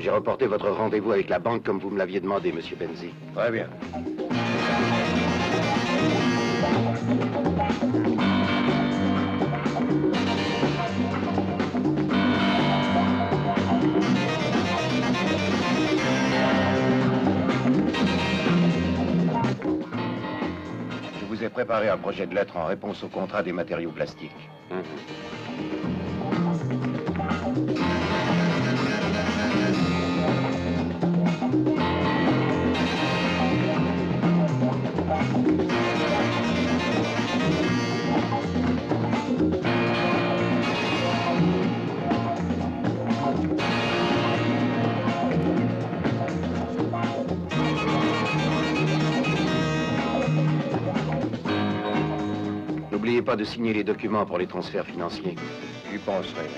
J'ai reporté votre rendez-vous avec la banque comme vous me l'aviez demandé, monsieur Benzi. Très bien. Je vous ai préparé un projet de lettre en réponse au contrat des matériaux plastiques. N'oubliez pas de signer les documents pour les transferts financiers. J'y penserai.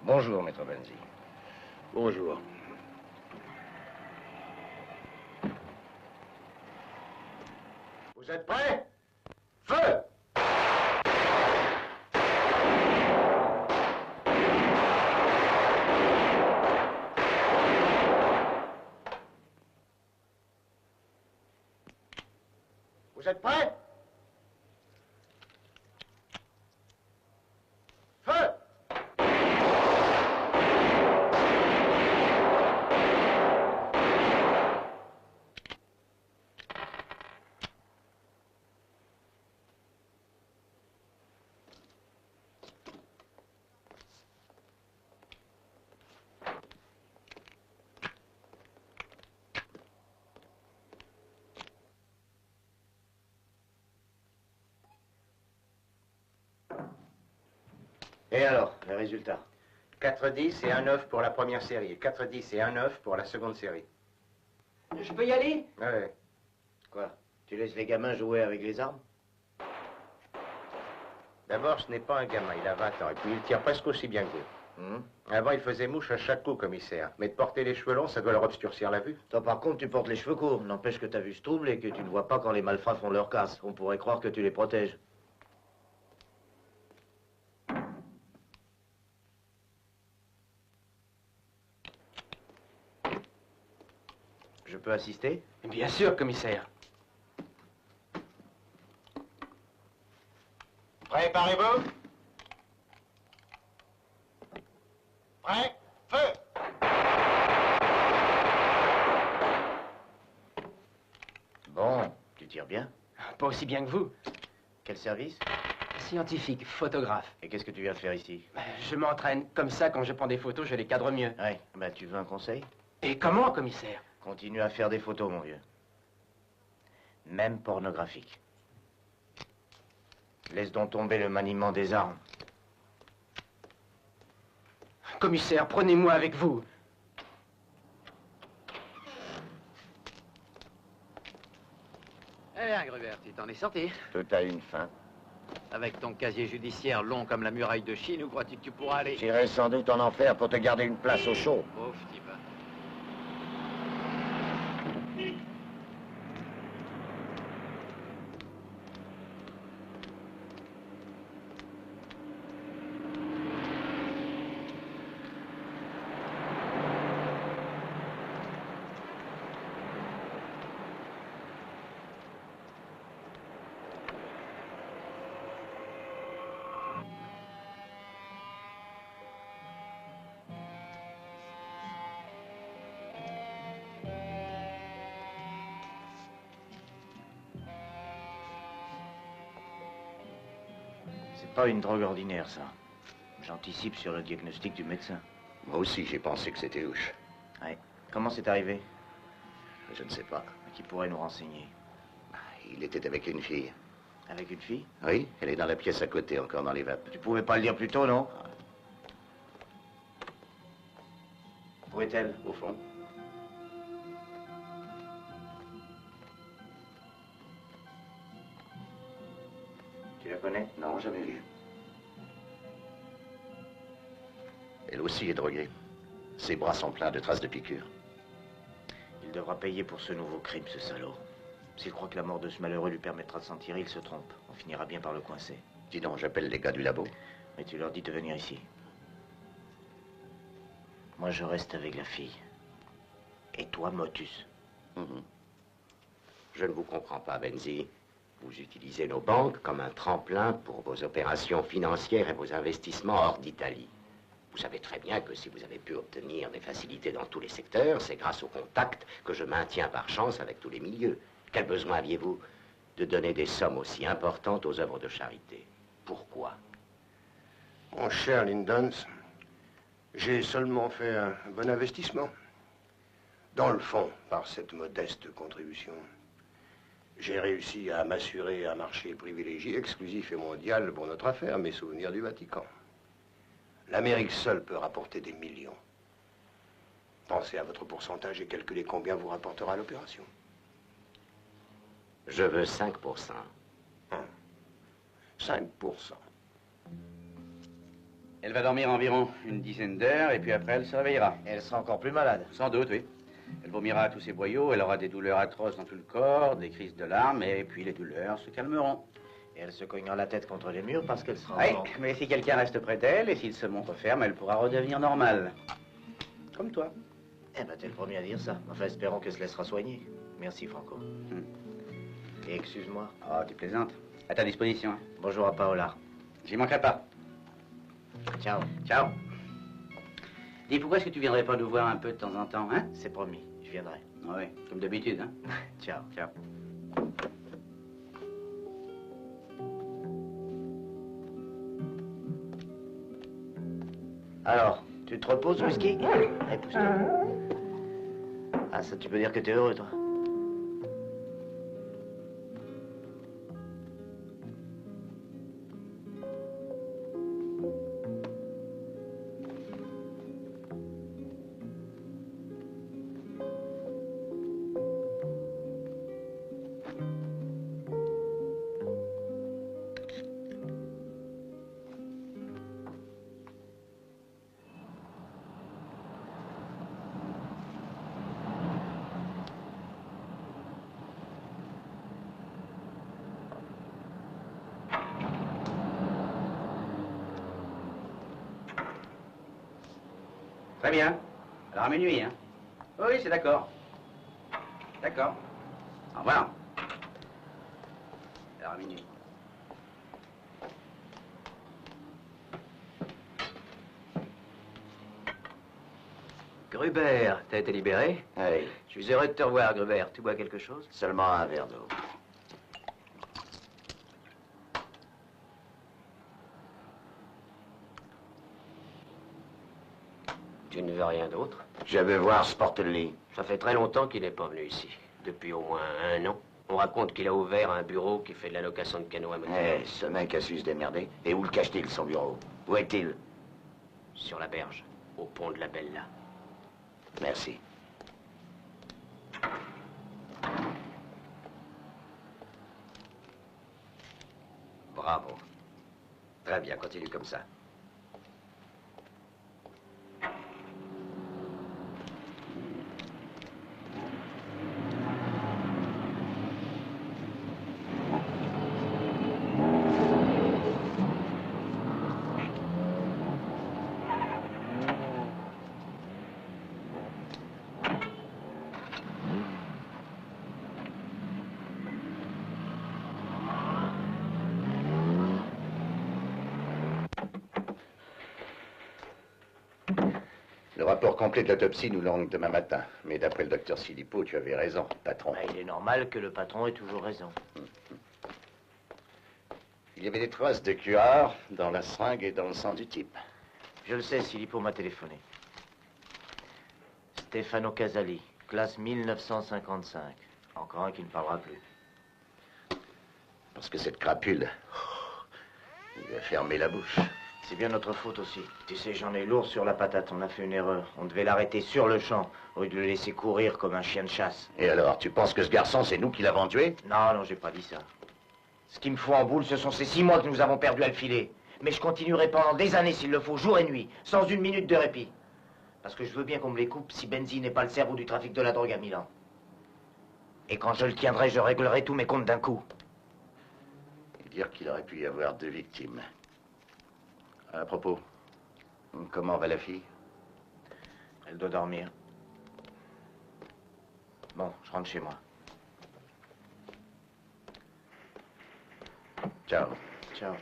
Bonjour, maître Benzi. Bonjour. Vous êtes prêts? Feu! Vous êtes prêts? Feu! Et alors, les résultats? 4-10 et 1-9 pour la première série. Et 4-10 et 1-9 pour la seconde série. Je peux y aller? Ouais. Quoi? Tu laisses les gamins jouer avec les armes? D'abord, ce n'est pas un gamin, il a 20 ans. Et puis, il tire presque aussi bien que vous. Avant, il faisait mouche à chaque coup, commissaire. Mais de porter les cheveux longs, ça doit leur obscurcir la vue. Toi, par contre, tu portes les cheveux courts. N'empêche que ta vue se trouble et que tu ne vois pas quand les malfrats font leur casse. On pourrait croire que tu les protèges. Je peux assister? Bien sûr, commissaire. Préparez-vous. Prêt? Feu! Bon, tu tires bien. Pas aussi bien que vous. Quel service? Scientifique, photographe. Et qu'est-ce que tu viens faire ici? Je m'entraîne. Comme ça, quand je prends des photos, je les cadre mieux. Ouais, bah tu veux un conseil? Et comment, commissaire? Continue à faire des photos, mon vieux. Même pornographiques. Laisse donc tomber le maniement des armes. Commissaire, prenez-moi avec vous. Eh bien, Gruber, tu t'en es sorti. Tout a une fin. Avec ton casier judiciaire long comme la muraille de Chine, où crois-tu que tu pourras aller? J'irai sans doute en enfer pour te garder une place au chaud. Pauvre type. C'est pas une drogue ordinaire, ça. J'anticipe sur le diagnostic du médecin. Moi aussi, j'ai pensé que c'était louche. Ouais. Comment c'est arrivé? Je ne sais pas. Qui pourrait nous renseigner? Il était avec une fille. Avec une fille? Oui, elle est dans la pièce à côté, encore dans les vapes. Tu pouvais pas le dire plus tôt, non? Où est-elle? Au fond. Tu la connais? Non, jamais vu. Elle aussi est droguée. Ses bras sont pleins de traces de piqûres. Il devra payer pour ce nouveau crime, ce salaud. S'il croit que la mort de ce malheureux lui permettra de s'en tirer, il se trompe. On finira bien par le coincer. Dis donc, j'appelle les gars du labo. Mais tu leur dis de venir ici. Moi, je reste avec la fille. Et toi, Motus. Je ne vous comprends pas, Benzi. Vous utilisez nos banques comme un tremplin pour vos opérations financières et vos investissements hors d'Italie. Vous savez très bien que si vous avez pu obtenir des facilités dans tous les secteurs, c'est grâce aux contacts que je maintiens par chance avec tous les milieux. Quel besoin aviez-vous de donner des sommes aussi importantes aux œuvres de charité? Pourquoi? Mon cher Lindons, j'ai seulement fait un bon investissement. Dans le fond, par cette modeste contribution, j'ai réussi à m'assurer un marché privilégié, exclusif et mondial pour notre affaire, mes souvenirs du Vatican. L'Amérique seule peut rapporter des millions. Pensez à votre pourcentage et calculez combien vous rapportera l'opération. Je veux 5%. 5%. Elle va dormir environ une dizaine d'heures et puis après elle se réveillera. Elle sera encore plus malade. Sans doute, oui. Elle vomira tous ses boyaux, elle aura des douleurs atroces dans tout le corps, des crises de larmes, et puis les douleurs se calmeront. Et elle se cognera la tête contre les murs parce qu'elle sera Oui, morte. mais si quelqu'un reste près d'elle et s'il se montre ferme, elle pourra redevenir normale. Comme toi. Eh ben, t'es le premier à dire ça. Enfin, espérons qu'elle se laissera soigner. Merci, Franco. Et excuse-moi. Oh, tu plaisantes. À ta disposition. Hein. Bonjour à Paola. J'y manquerai pas. Ciao. Ciao. Dis, pourquoi est-ce que tu viendrais pas nous voir un peu de temps en temps, hein? C'est promis, je viendrai. Oui, comme d'habitude, hein? Ciao. Ciao. Alors, tu te reposes, whisky? Allez, pousse-toi. Ah, ça, tu peux dire que t'es heureux, toi? Très bien. Alors à minuit, hein? Oui, c'est d'accord. D'accord. Au revoir. Alors à minuit. Gruber, t'as été libéré? Oui. Je suis heureux de te revoir, Gruber. Tu bois quelque chose? Seulement un verre d'eau. Tu ne veux rien d'autre? Je veux voir Sportelli. Ça fait très longtemps qu'il n'est pas venu ici. Depuis au moins 1 an. On raconte qu'il a ouvert un bureau qui fait de la location de canots à moteur. Eh, ce mec a su se démerder. Et où le cache-t-il, son bureau? Où est-il? Sur la berge, au pont de la Bella. Merci. Bravo. Très bien, continue comme ça. Le rapport complet de l'autopsie nous l'ont demain matin. Mais d'après le docteur Silipo, tu avais raison, patron. Bah, il est normal que le patron ait toujours raison. Il y avait des traces de cuir dans la seringue et dans le sang du type. Je le sais, Silipo m'a téléphoné. Stefano Casali, classe 1955. Encore un qui ne parlera plus. Parce que cette crapule, il a fermé la bouche. C'est bien notre faute aussi. Tu sais, j'en ai lourd sur la patate. On a fait une erreur. On devait l'arrêter sur le champ, au lieu de le laisser courir comme un chien de chasse. Et alors, tu penses que ce garçon, c'est nous qui l'avons tué? Non, non, j'ai pas dit ça. Ce qui me fout en boule, ce sont ces 6 mois que nous avons perdus à le filer. Mais je continuerai pendant des années, s'il le faut, jour et nuit, sans une minute de répit. Parce que je veux bien qu'on me les coupe si Benzi n'est pas le cerveau du trafic de la drogue à Milan. Et quand je le tiendrai, je réglerai tous mes comptes d'un coup. Et dire qu'il aurait pu y avoir 2 victimes. À propos, comment va la fille? Elle doit dormir. Bon, je rentre chez moi. Ciao. Ciao.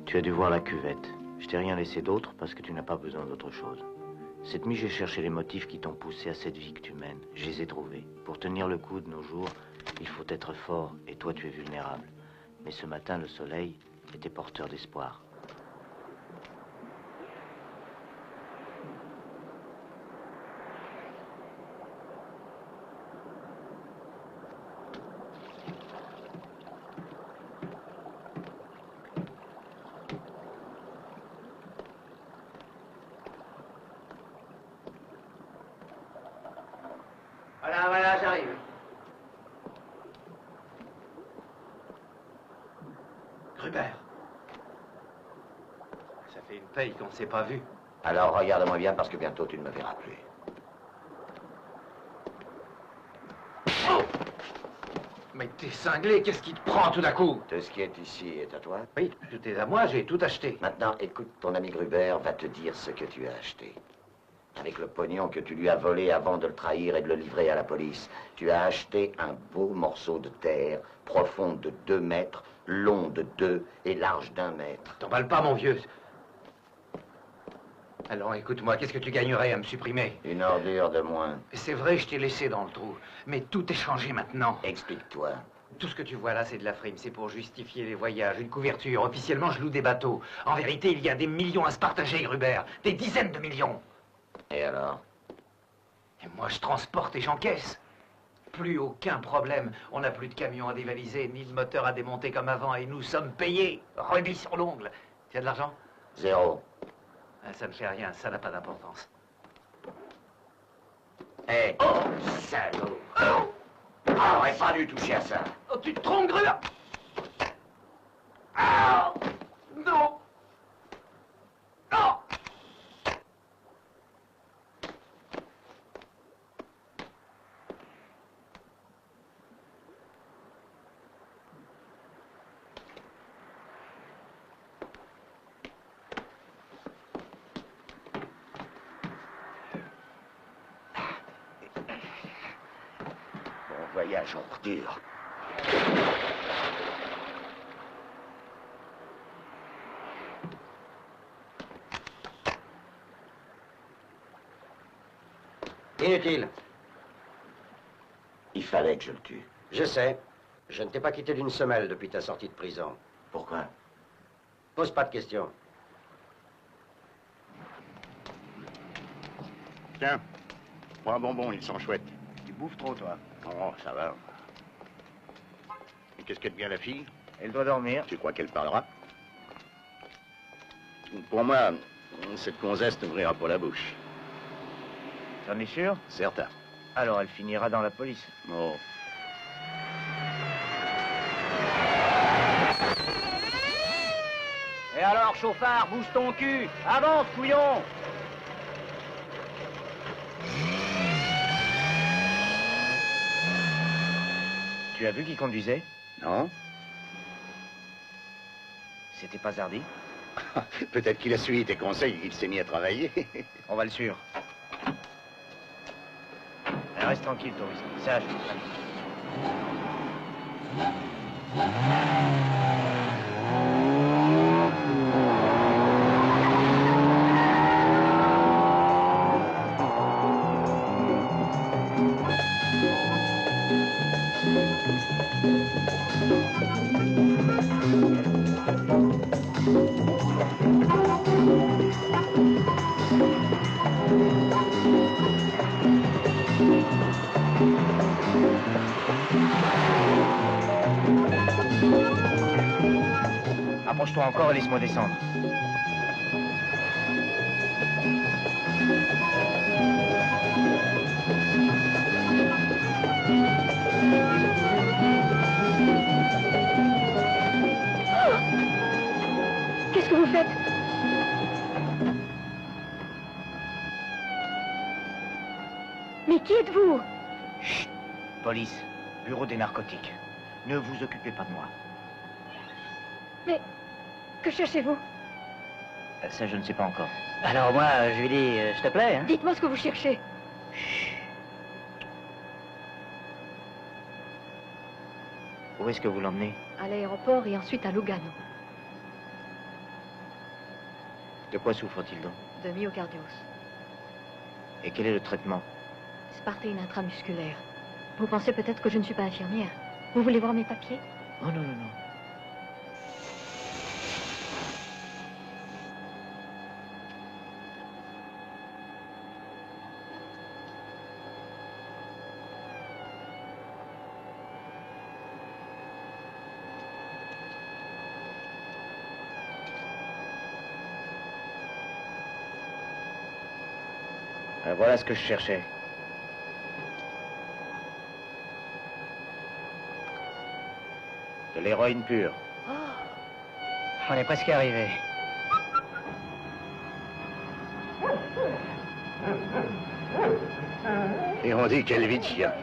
Tu as dû voir la cuvette. Je t'ai rien laissé d'autre parce que tu n'as pas besoin d'autre chose. Cette nuit, j'ai cherché les motifs qui t'ont poussé à cette vie que tu mènes. Je les ai trouvés. Pour tenir le coup de nos jours, il faut être fort et toi, tu es vulnérable. Mais ce matin, le soleil était porteur d'espoir. Voilà, j'arrive. Gruber. Ça fait une paye qu'on ne s'est pas vu. Alors regarde-moi bien parce que bientôt tu ne me verras plus. Oh! Mais t'es cinglé, qu'est-ce qui te prend tout d'un coup? Tout ce qui est ici est à toi. Oui, tout est à moi, j'ai tout acheté. Maintenant, écoute, ton ami Gruber va te dire ce que tu as acheté. Avec le pognon que tu lui as volé avant de le trahir et de le livrer à la police, tu as acheté un beau morceau de terre, profond de 2 mètres, long de 2 et large d'1 mètre. T'emballes pas, mon vieux. Alors, écoute-moi, qu'est-ce que tu gagnerais à me supprimer? Une ordure de moins. C'est vrai, je t'ai laissé dans le trou. Mais tout est changé maintenant. Explique-toi. Tout ce que tu vois là, c'est de la frime. C'est pour justifier les voyages, une couverture. Officiellement, je loue des bateaux. En vérité, il y a des millions à se partager, Gruber. Des dizaines de millions. Et alors? Et moi, je transporte et j'encaisse. Plus aucun problème. On n'a plus de camions à dévaliser, ni de moteur à démonter comme avant, et nous sommes payés. Rubis sur l'ongle. Tu as de l'argent? 0. Ah, ça ne fait rien, ça n'a pas d'importance. Hé, oh, salaud! Oh, j'aurais pas dû toucher à ça. Oh, tu te trompes, Gruber! Ah! Non! Non! Bon voyage, ordure. Inutile. Il fallait que je le tue. Je sais. Je ne t'ai pas quitté d'une semelle depuis ta sortie de prison. Pourquoi? Pose pas de questions. Tiens, prends un bonbon, ils sont chouettes. Tu bouffes trop, toi. Oh, ça va. Et qu'est-ce qu'elle devient, la fille? Elle doit dormir. Tu crois qu'elle parlera? Pour moi, cette gonzesse n'ouvrira pas la bouche. T'en es sûr? Certain. Alors elle finira dans la police. Oh. Et alors, chauffard, bouge ton cul. Avance, couillon. Tu as vu qui conduisait? Non? C'était pas Zardy? Peut-être qu'il a suivi tes conseils et qu'il s'est mis à travailler. On va le suivre. Reste tranquille, touriste. Sage. Approche-toi encore et laisse-moi descendre. Qu'est-ce que vous faites? Mais qui êtes-vous? Chut! Police, bureau des narcotiques. Ne vous occupez pas de moi. Mais que cherchez-vous? Ça, je ne sais pas encore. Alors moi, je lui dis, s'il te plaît, hein? Dites-moi ce que vous cherchez. Où est-ce que vous l'emmenez? À l'aéroport et ensuite à Lugano. De quoi souffre-t-il donc? De myocardiose. Et quel est le traitement? Spartéine intramusculaire. Vous pensez peut-être que je ne suis pas infirmière. Vous voulez voir mes papiers? Oh non, non, non. Voilà ce que je cherchais. De l'héroïne pure. Oh. On est presque arrivé. Et on dit quelle vie de chien.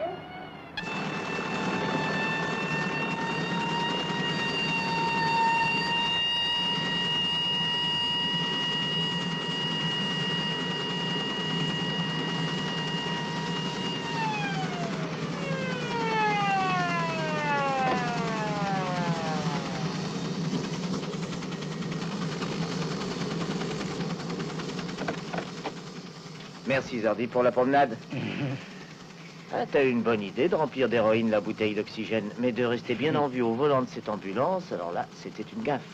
Merci, Zardy, pour la promenade. Ah, t'as eu une bonne idée de remplir d'héroïne la bouteille d'oxygène, mais de rester bien en vue au volant de cette ambulance, alors là, c'était une gaffe.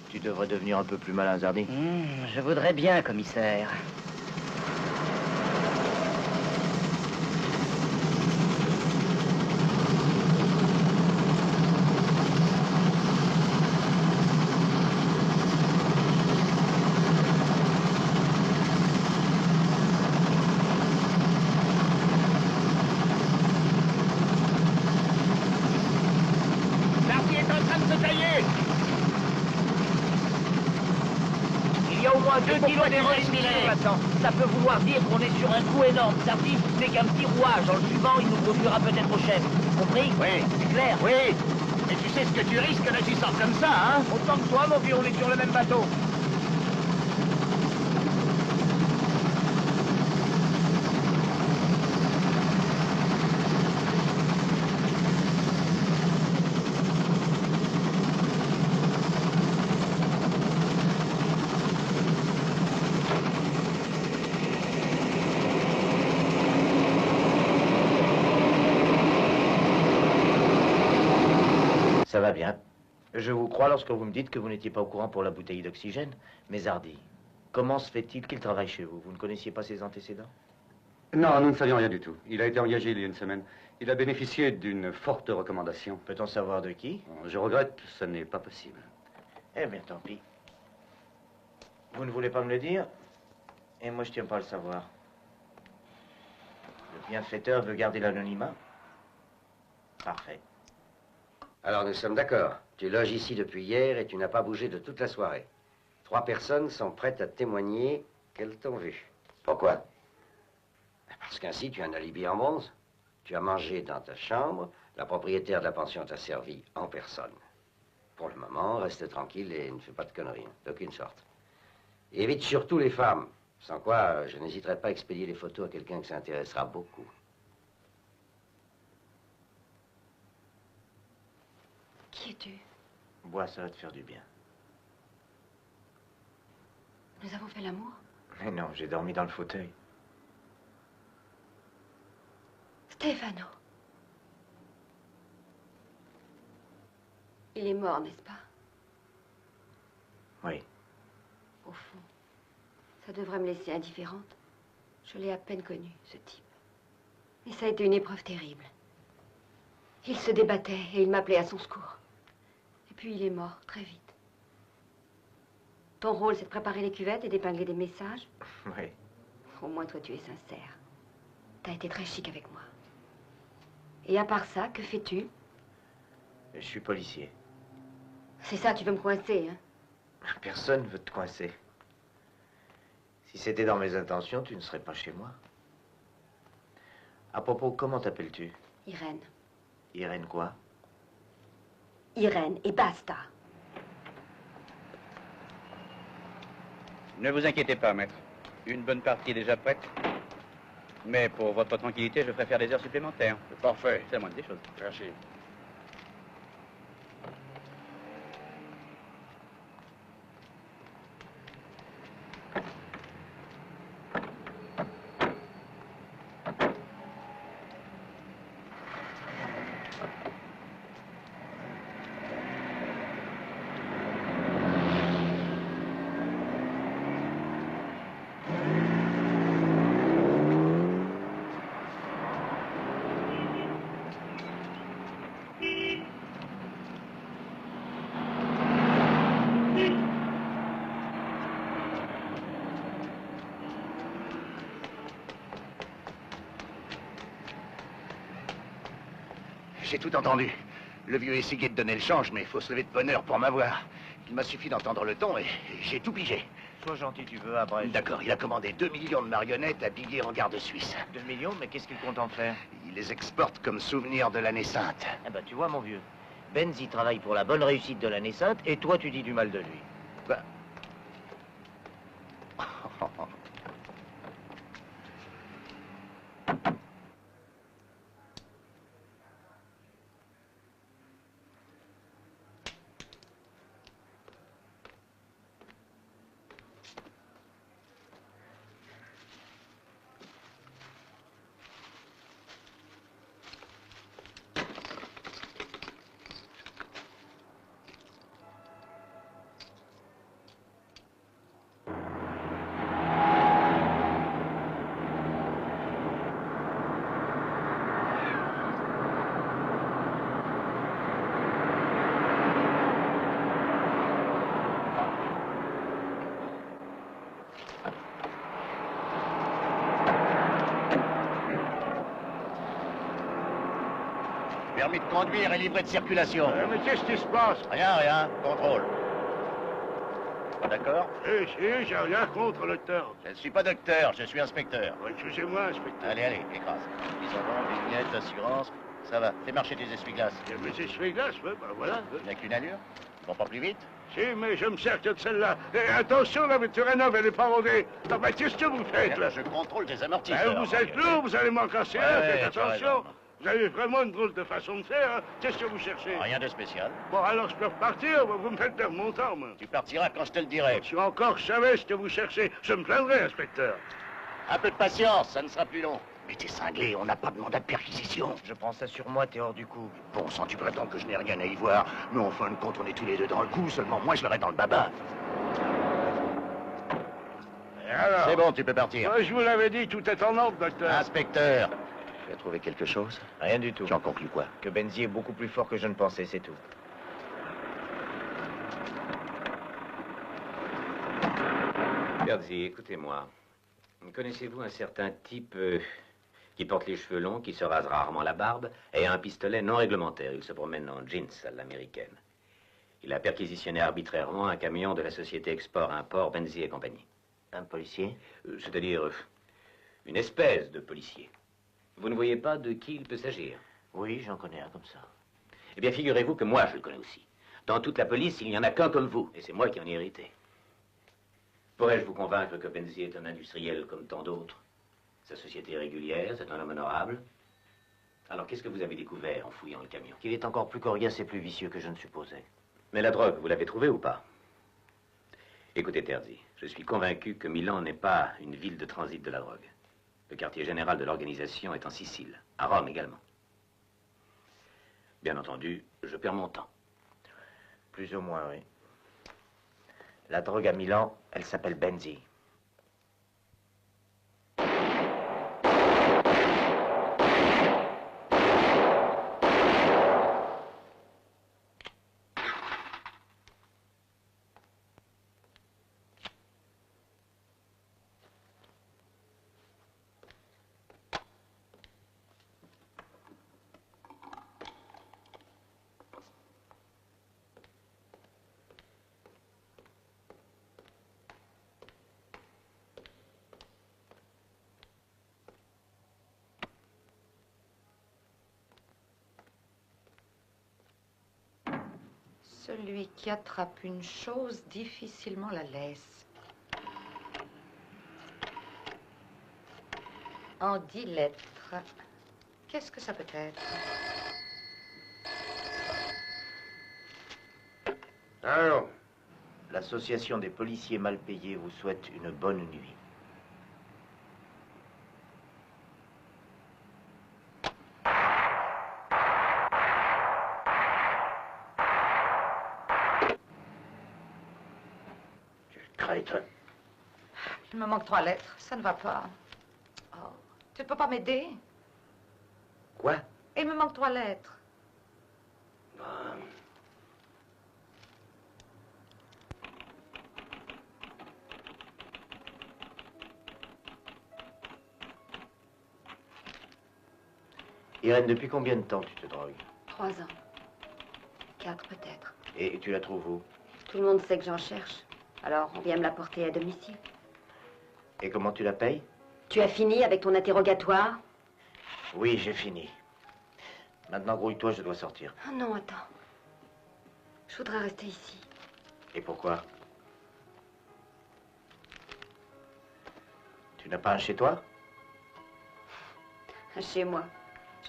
Tu devrais devenir un peu plus malin, Zardy. Je voudrais bien, commissaire. Il y a au moins 2 kilos d'héroïne là-dedans. Ça peut vouloir dire qu'on est sur un coup énorme. Zardy n'est qu'un petit rouage. En le suivant, il nous conduira peut-être au chef. Compris? Oui. C'est clair? Oui. Et tu sais ce que tu risques en agissant comme ça, hein? Autant que toi, mon vieux, on est sur le même bateau. Ça va bien. Je vous crois lorsque vous me dites que vous n'étiez pas au courant pour la bouteille d'oxygène. Mais Zardy, comment se fait-il qu'il travaille chez vous? Vous ne connaissiez pas ses antécédents? Non, nous ne savions rien du tout. Il a été engagé il y a une semaine. Il a bénéficié d'une forte recommandation. Peut-on savoir de qui? Je regrette, ce n'est pas possible. Eh bien, tant pis. Vous ne voulez pas me le dire? Et moi, je tiens pas à le savoir. Le bienfaiteur veut garder l'anonymat? Parfait. Alors nous sommes d'accord. Tu loges ici depuis hier et tu n'as pas bougé de toute la soirée. 3 personnes sont prêtes à témoigner qu'elles t'ont vu. Pourquoi? Parce qu'ainsi tu as un alibi en bronze. Tu as mangé dans ta chambre, La propriétaire de la pension t'a servi en personne. Pour le moment, reste tranquille et ne fais pas de conneries, hein, d'aucune sorte. Et évite surtout les femmes, sans quoi je n'hésiterai pas à expédier les photos à quelqu'un qui s'intéressera beaucoup. Qui es-tu? Bois, ça va te faire du bien. Nous avons fait l'amour? Mais non, j'ai dormi dans le fauteuil. Stefano. Il est mort, n'est-ce pas? Oui. Au fond, ça devrait me laisser indifférente. Je l'ai à peine connu, ce type. Et ça a été une épreuve terrible. Il se débattait et il m'appelait à son secours. Et puis il est mort, très vite. Ton rôle, c'est de préparer les cuvettes et d'épingler des messages? Oui. Au moins, toi, tu es sincère. T'as été très chic avec moi. Et à part ça, que fais-tu? Je suis policier. C'est ça, tu veux me coincer, hein? Personne ne veut te coincer. Si c'était dans mes intentions, tu ne serais pas chez moi. À propos, comment t'appelles-tu? Irène. Irène quoi? Irène, et basta. Ne vous inquiétez pas, maître. Une bonne partie est déjà prête. Mais pour votre tranquillité, je préfère des heures supplémentaires. Parfait. C'est la moindre des choses. Merci. J'ai tout entendu. Le vieux essayait de donner le change, mais il faut se lever de bonne heure pour m'avoir. Il m'a suffi d'entendre le ton et j'ai tout pigé. Sois gentil, tu veux, après. D'accord, il a commandé 2 millions de marionnettes habillées en garde suisse. 2 millions, mais qu'est-ce qu'il compte en faire? Il les exporte comme souvenir de l'année sainte. Eh ben, tu vois, mon vieux, Benzi travaille pour la bonne réussite de l'année sainte, et toi, tu dis du mal de lui. Bah. Permis de conduire et livret de circulation. Mais qu'est-ce qui se passe? Rien, rien. Contrôle. Pas d'accord? Si, j'ai rien contre le docteur. Je ne suis pas docteur, je suis inspecteur. Excusez-moi, inspecteur. Allez, écrase. Isolant, vignettes, assurance. Ça va. Fais marcher tes essuie-glaces. Mes essuie-glaces, oui, ben voilà. Tu n'as qu'une allure? Ils vont pas plus vite? Si, mais je me sers que de celle-là. Et attention, la voiture est neuve, elle est pas rodée. Ah ben, qu'est-ce que vous faites, là? Je contrôle tes amortisseurs. Vous êtes lourd, vous allez m'en casser un, faites attention. Vous avez vraiment une drôle de façon de faire, hein. Qu'est-ce que vous cherchez? Rien de spécial. Bon, alors je peux repartir, vous me faites perdre mon temps, moi. Tu partiras quand je te le dirai. Si encore je savais ce que vous cherchez, je me plaindrais, inspecteur. Un peu de patience, ça ne sera plus long. Mais t'es cinglé, on n'a pas de mandat de perquisition. Je prends ça sur moi, t'es hors du coup. Bon sang, tu prétends que je n'ai rien à y voir. Mais en fin de compte, on est tous les deux dans le coup, seulement moi je l'aurai dans le baba. C'est bon, tu peux partir. Je vous l'avais dit, tout est en ordre, docteur. Inspecteur. Tu as trouvé quelque chose? Rien du tout. Tu en conclus quoi? Que Benzi est beaucoup plus fort que je ne pensais, c'est tout. Benzi, écoutez-moi. Connaissez-vous un certain type qui porte les cheveux longs, qui se rase rarement la barbe, et a un pistolet non réglementaire? Il se promène en jeans à l'américaine. Il a perquisitionné arbitrairement un camion de la société Export-Import, Benzi et compagnie. Un policier? C'est-à-dire une espèce de policier. Vous ne voyez pas de qui il peut s'agir? Oui, j'en connais un comme ça. Eh bien, figurez-vous que moi, je le connais aussi. Dans toute la police, il n'y en a qu'un comme vous, et c'est moi qui en ai hérité. Pourrais-je vous convaincre que Benzi est un industriel comme tant d'autres? Sa société est régulière, c'est un homme honorable. Alors, qu'est-ce que vous avez découvert en fouillant le camion? Qu'il est encore plus coriace et plus vicieux que je ne supposais. Mais la drogue, vous l'avez trouvée ou pas? Écoutez, Terzi, je suis convaincu que Milan n'est pas une ville de transit de la drogue. Le quartier général de l'organisation est en Sicile, à Rome également. Bien entendu, je perds mon temps. Plus ou moins, oui. La drogue à Milan, elle s'appelle Benzi. Celui qui attrape une chose difficilement la laisse. En 10 lettres. Qu'est-ce que ça peut être? Alors, l'association des policiers mal payés vous souhaite une bonne nuit. Il me manque 3 lettres, ça ne va pas. Oh, tu ne peux pas m'aider? Quoi? Il me manque 3 lettres. Irène, depuis combien de temps tu te drogues? 3 ans. 4 peut-être. Et tu la trouves où? Tout le monde sait que j'en cherche. Alors, on vient me la porter à domicile. Et comment tu la payes? Tu as fini avec ton interrogatoire? Oui, j'ai fini. Maintenant, grouille-toi, je dois sortir. Oh non, attends. Je voudrais rester ici. Et pourquoi? Tu n'as pas un chez toi? Chez moi.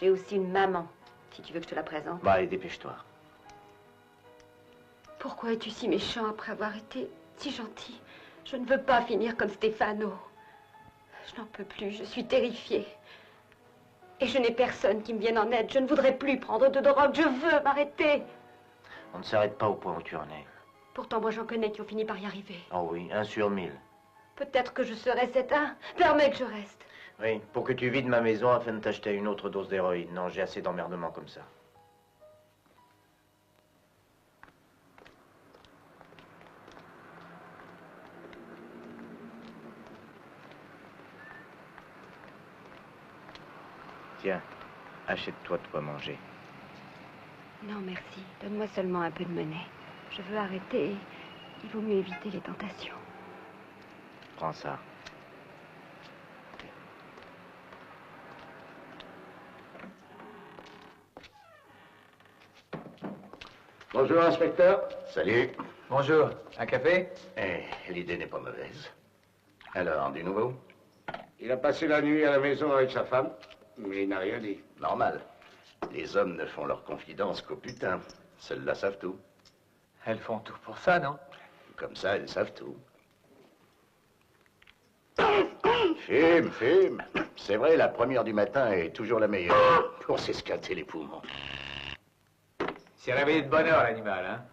J'ai aussi une maman, si tu veux que je te la présente. Bah, allez, dépêche-toi. Pourquoi es-tu si méchant après avoir été si gentil? Je ne veux pas finir comme Stefano. Je n'en peux plus, je suis terrifiée. Et je n'ai personne qui me vienne en aide. Je ne voudrais plus prendre de drogue, je veux m'arrêter. On ne s'arrête pas au point où tu en es. Pourtant, moi, j'en connais qui ont fini par y arriver. Oh oui, 1 sur 1000. Peut-être que je serai cet un. Permets que je reste. Oui, pour que tu vides ma maison afin de t'acheter une autre dose d'héroïne. Non, j'ai assez d'emmerdements comme ça. Tiens, achète-toi de quoi manger. Non, merci. Donne-moi seulement un peu de monnaie. Je veux arrêter. Il vaut mieux éviter les tentations. Prends ça. Bonjour, inspecteur. Salut. Bonjour. Un café? L'idée n'est pas mauvaise. Alors, du nouveau? Il a passé la nuit à la maison avec sa femme, mais il n'a rien dit. Normal. Les hommes ne font leur confidence qu'au putain. Celles-là savent tout. Elles font tout pour ça, non? Comme ça, elles savent tout. Fume. C'est vrai, la première du matin est toujours la meilleure pour s'escater les poumons. C'est réveillé de bonne heure, l'animal, hein?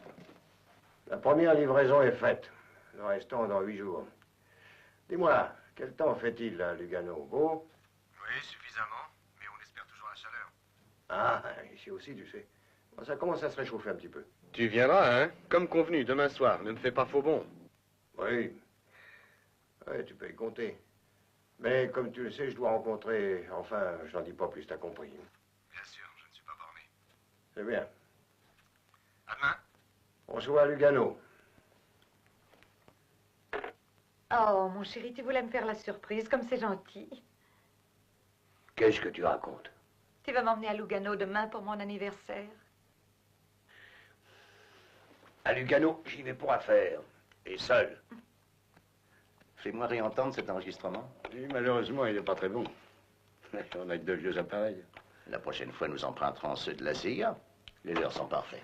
La première livraison est faite. Le restant dans 8 jours. Dis-moi, quel temps fait-il à Lugano? Beau? Oui, suffisamment, mais on espère toujours la chaleur. Ah, ici aussi, tu sais. Bon, ça commence à se réchauffer un petit peu. Tu viendras, hein? Comme convenu, demain soir. Ne me fais pas faux bon. Oui. Oui, tu peux y compter. Mais comme tu le sais, je dois rencontrer... Enfin, je n'en dis pas plus, t'as compris. Bien sûr, je ne suis pas borné. C'est bien. À demain. On se voit à Lugano. Oh, mon chéri, tu voulais me faire la surprise, comme c'est gentil. Qu'est-ce que tu racontes? Tu vas m'emmener à Lugano demain pour mon anniversaire. À Lugano, j'y vais pour affaire. Et seul. Fais-moi réentendre cet enregistrement. Oui, malheureusement, il n'est pas très bon. On a que de vieux appareils. La prochaine fois, nous emprunterons ceux de la CIA. Les leurs sont parfaits.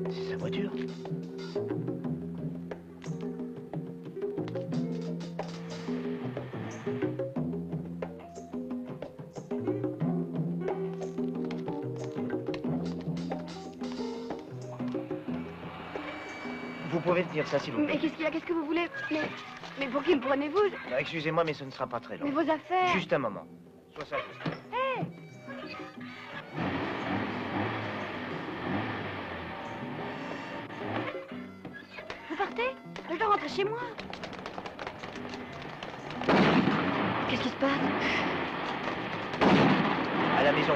C'est sa voiture. Vous pouvez tenir ça, s'il vous plaît. Mais qu'est-ce qu'il y a? Qu'est-ce que vous voulez? Mais pour qui me prenez-vous? Non, excusez-moi, mais ce ne sera pas très long. Mais vos affaires. Juste un moment. Sois sage. Hé! Vous partez? Je dois rentrer chez moi. Qu'est-ce qui se passe? À la maison.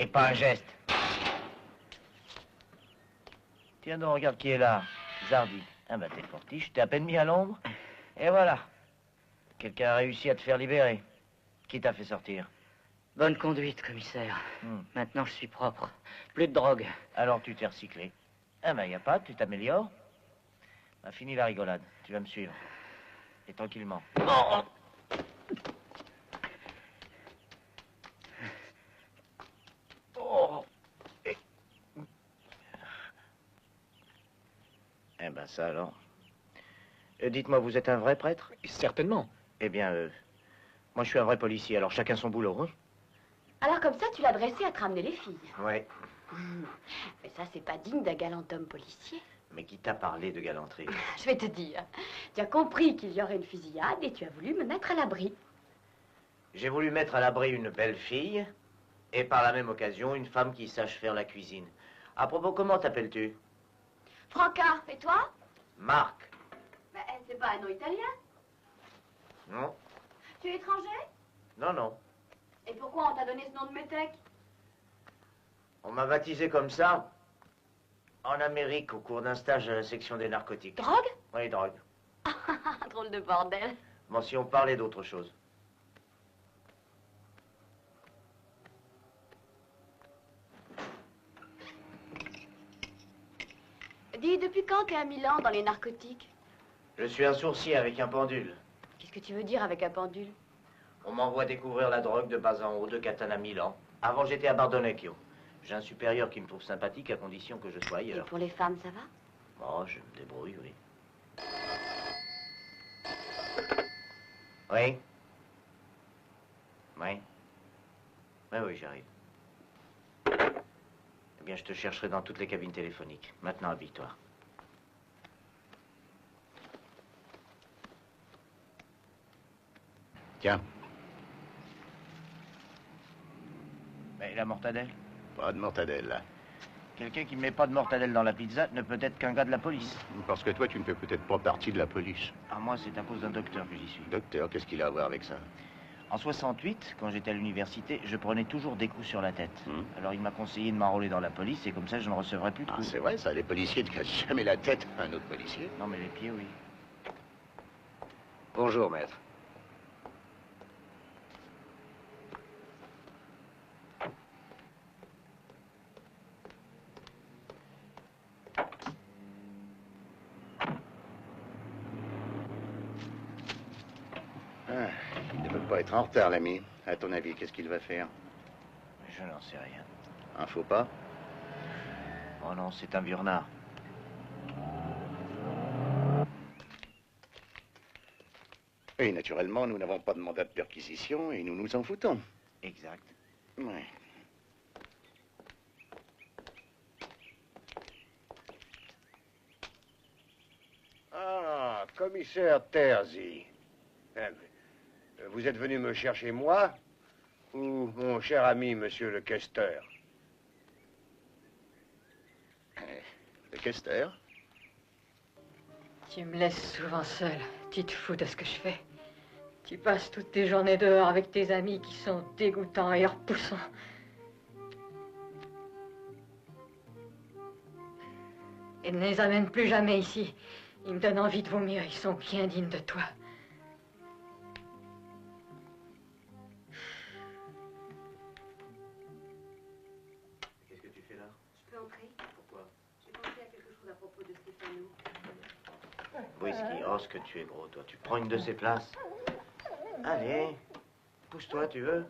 Et pas un geste. Tiens donc, regarde qui est là. Zardi. Ah bah t'es fortiche, t'es à peine mis à l'ombre. Et voilà. Quelqu'un a réussi à te faire libérer. Qui t'a fait sortir? Bonne conduite, commissaire. Maintenant, je suis propre. Plus de drogue. Alors tu t'es recyclé. Ah bah y a pas, tu t'améliores. Bah fini la rigolade, tu vas me suivre. Et tranquillement. Oh oh. Eh ben ça alors. Dites-moi, vous êtes un vrai prêtre? Certainement. Eh bien, moi je suis un vrai policier, alors chacun son boulot, hein? Alors comme ça, tu l'as dressé à te ramener les filles. Ouais. Mais ça, c'est pas digne d'un galant homme policier. Mais qui t'a parlé de galanterie? Je vais te dire. Tu as compris qu'il y aurait une fusillade et tu as voulu me mettre à l'abri. J'ai voulu mettre à l'abri une belle fille et par la même occasion une femme qui sache faire la cuisine. À propos, comment t'appelles-tu? Franca, et toi? Marc. Mais c'est pas un nom italien? Non? Tu es étranger? Non, non. Et pourquoi on t'a donné ce nom de métèque? On m'a baptisé comme ça en Amérique au cours d'un stage à la section des narcotiques. Drogue? Oui, drogue. Drôle de bordel. Bon, si on parlait d'autre chose. Dis, depuis quand t'es à Milan dans les narcotiques? Je suis un sourcier avec un pendule. Qu'est-ce que tu veux dire avec un pendule? On m'envoie découvrir la drogue de bas en haut de Catane à Milan. Avant, j'étais à Bardonecchio. J'ai un supérieur qui me trouve sympathique à condition que je sois ailleurs. Et pour les femmes, ça va? Oh, je me débrouille, oui. Oui? Oui? Oui, oui, j'arrive. Eh bien, je te chercherai dans toutes les cabines téléphoniques. Maintenant, habille-toi. Tiens. Mais la mortadelle? Pas de mortadelle, là. Quelqu'un qui ne met pas de mortadelle dans la pizza ne peut être qu'un gars de la police. Parce que toi, tu ne fais peut-être pas partie de la police. Ah, moi, c'est à cause d'un docteur que j'y suis. Docteur, qu'est-ce qu'il a à voir avec ça? En 68, quand j'étais à l'université, je prenais toujours des coups sur la tête. Alors il m'a conseillé de m'enrôler dans la police et comme ça je ne recevrais plus de coups. C'est vrai ça, les policiers ne cassent jamais la tête à un autre policier. Non mais les pieds, oui. Bonjour, maître. Ah, il ne peut pas être en retard, l'ami. À ton avis, qu'est-ce qu'il va faire? Je n'en sais rien. Un faux pas? Oh non, c'est un burnard. Et naturellement, nous n'avons pas de mandat de perquisition et nous nous en foutons. Exact. Ouais. Ah, commissaire Terzi. Vous êtes venu me chercher moi ou mon cher ami, monsieur le questeur? Le questeur? Tu me laisses souvent seul. Tu te fous de ce que je fais. Tu passes toutes tes journées dehors avec tes amis qui sont dégoûtants et repoussants. Et ne les amène plus jamais ici. Ils me donnent envie de vomir. Ils sont bien dignes de toi. Qu'est-ce que tu fais là? Je peux entrer? Pourquoi? J'ai pensé à quelque chose à propos de Stéphano. Whisky, oh ce que tu es gros, toi. Tu prends une de ces places. Allez, pousse-toi, tu veux?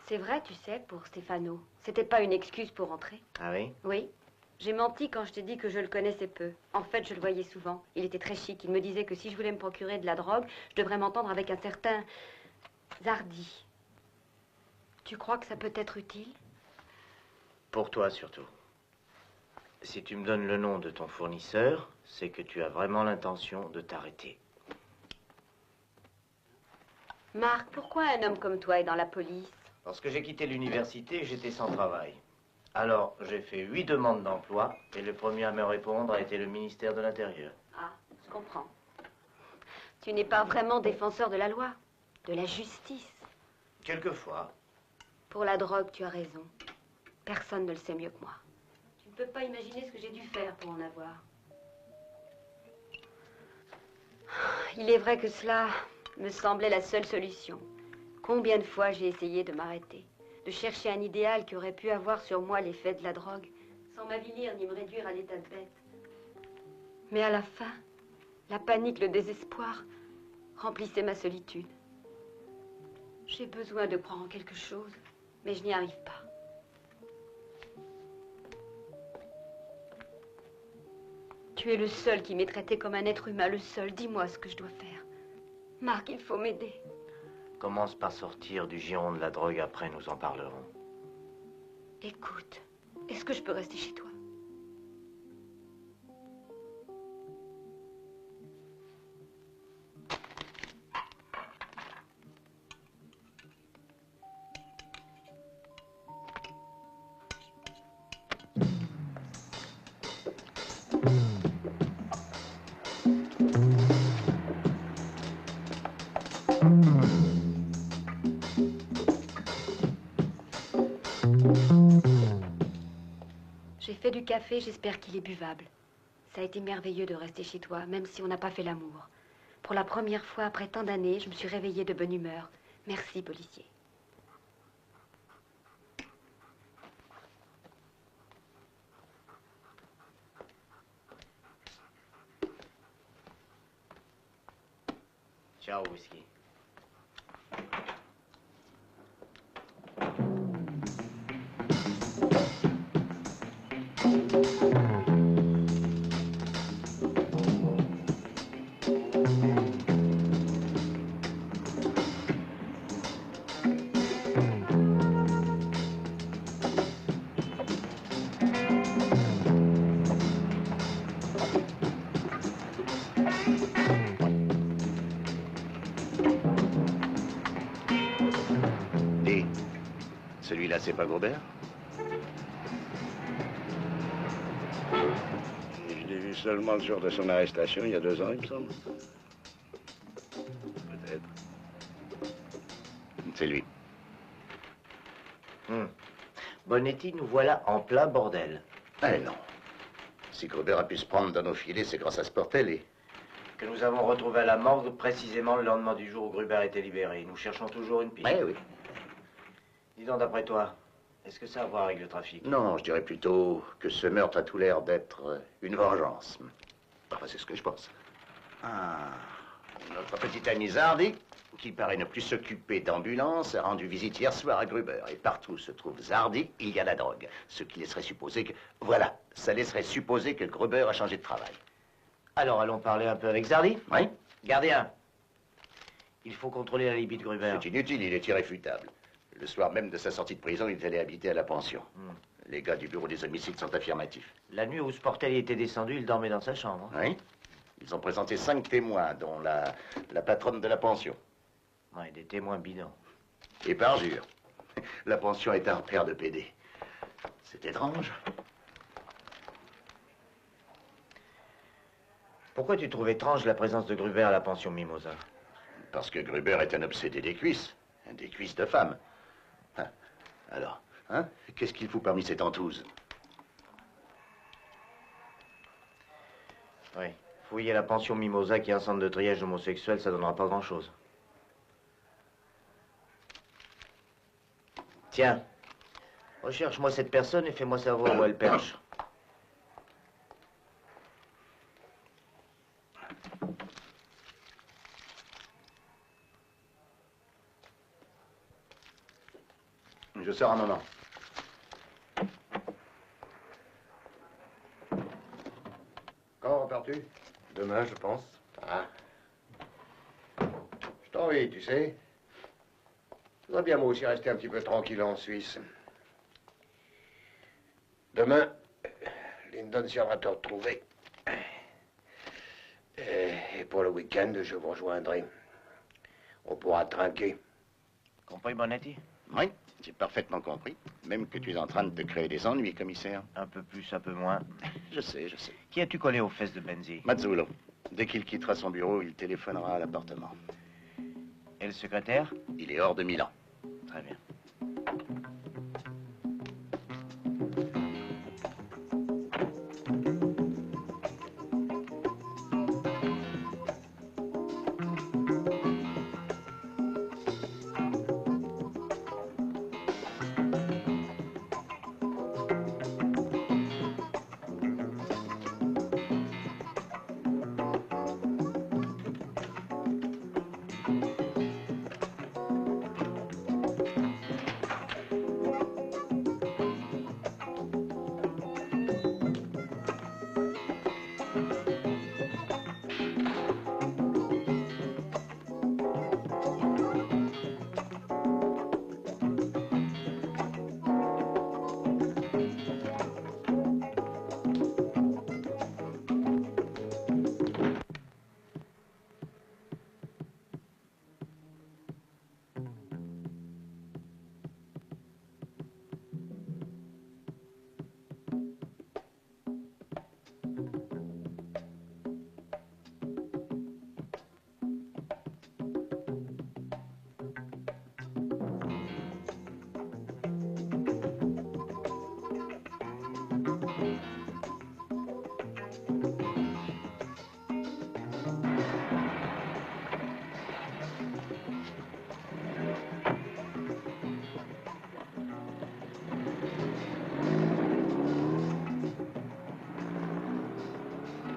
C'est vrai, tu sais, pour Stéphano. C'était pas une excuse pour entrer. Ah oui? Oui. J'ai menti quand je t'ai dit que je le connaissais peu. En fait, je le voyais souvent. Il était très chic. Il me disait que si je voulais me procurer de la drogue, je devrais m'entendre avec un certain Zardi. Tu crois que ça peut être utile? Pour toi surtout. Si tu me donnes le nom de ton fournisseur, c'est que tu as vraiment l'intention de t'arrêter. Marc, pourquoi un homme comme toi est dans la police? Parce que j'ai quitté l'université, j'étais sans travail. Alors, j'ai fait 8 demandes d'emploi, et le premier à me répondre a été le ministère de l'Intérieur. Ah, je comprends. Tu n'es pas vraiment défenseur de la loi, de la justice. Quelquefois. Pour la drogue, tu as raison. Personne ne le sait mieux que moi. Tu ne peux pas imaginer ce que j'ai dû faire pour en avoir. Il est vrai que cela me semblait la seule solution. Combien de fois j'ai essayé de m'arrêter, de chercher un idéal qui aurait pu avoir sur moi l'effet de la drogue, sans m'avilir ni me réduire à l'état de bête. Mais à la fin, la panique, le désespoir remplissaient ma solitude. J'ai besoin de croire en quelque chose, mais je n'y arrive pas. Tu es le seul qui m'ait traité comme un être humain, le seul. Dis-moi ce que je dois faire. Marc, il faut m'aider. Commence par sortir du giron de la drogue, après nous en parlerons. Écoute, est-ce que je peux rester chez toi? J'ai fait du café, j'espère qu'il est buvable. Ça a été merveilleux de rester chez toi, même si on n'a pas fait l'amour. Pour la première fois après tant d'années, je me suis réveillée de bonne humeur. Merci, policier. Ciao, whisky. Dis, celui-là, c'est pas Grobert? Je l'ai vu seulement le jour de son arrestation, il y a 2 ans, il me semble. Peut-être. C'est lui. Bonetti, nous voilà en plein bordel. Eh non. Si Grobert a pu se prendre dans nos filets, c'est grâce à Sportelli. Que nous avons retrouvé à la morgue précisément le lendemain du jour où Gruber a été libéré. Nous cherchons toujours une piste. Eh oui. Dis donc, d'après toi, est-ce que ça a à voir avec le trafic? Non, je dirais plutôt que ce meurtre a tout l'air d'être une vengeance. Enfin, c'est ce que je pense. Ah, notre petit ami Zardi, qui paraît ne plus s'occuper d'ambulance, a rendu visite hier soir à Gruber. Et partout où se trouve Zardi, il y a la drogue. Ce qui laisserait supposer que... Voilà, ça laisserait supposer que Gruber a changé de travail. Alors, allons parler un peu avec Zardi? Oui. Gardien, il faut contrôler la Libye de Gruber. C'est inutile, il est irréfutable. Le soir même de sa sortie de prison, il est allé habiter à la pension. Les gars du bureau des homicides sont affirmatifs. La nuit où Sportelli était descendu, il dormait dans sa chambre. Oui. Ils ont présenté 5 témoins, dont la patronne de la pension. Ouais, des témoins bidons. Et parjure. La pension est un repère de PD. C'est étrange. Pourquoi tu trouves étrange la présence de Gruber à la pension Mimosa? Parce que Gruber est un obsédé des cuisses de femmes. Ah, alors, hein? Qu'est-ce qu'il fout parmi ces tentouses? Oui. Fouiller la pension Mimosa, qui est un centre de triage homosexuel, ça donnera pas grand-chose. Tiens, recherche-moi cette personne et fais-moi savoir où elle perche. Je sors un moment. Quand repars-tu? Demain, je pense. Ah. Je t'envie, tu sais. Je voudrais bien moi aussi rester un petit peu tranquille en Suisse. Demain, Lyndon viendra te retrouver. Et pour le week-end, je vous rejoindrai. On pourra trinquer. Compris, Bonetti? Oui, j'ai parfaitement compris. Même que tu es en train de te créer des ennuis, commissaire. Un peu plus, un peu moins. Je sais, je sais. Qui as-tu collé aux fesses de Benzi? Mazzulo. Dès qu'il quittera son bureau, il téléphonera à l'appartement. Et le secrétaire? Il est hors de Milan. Très bien.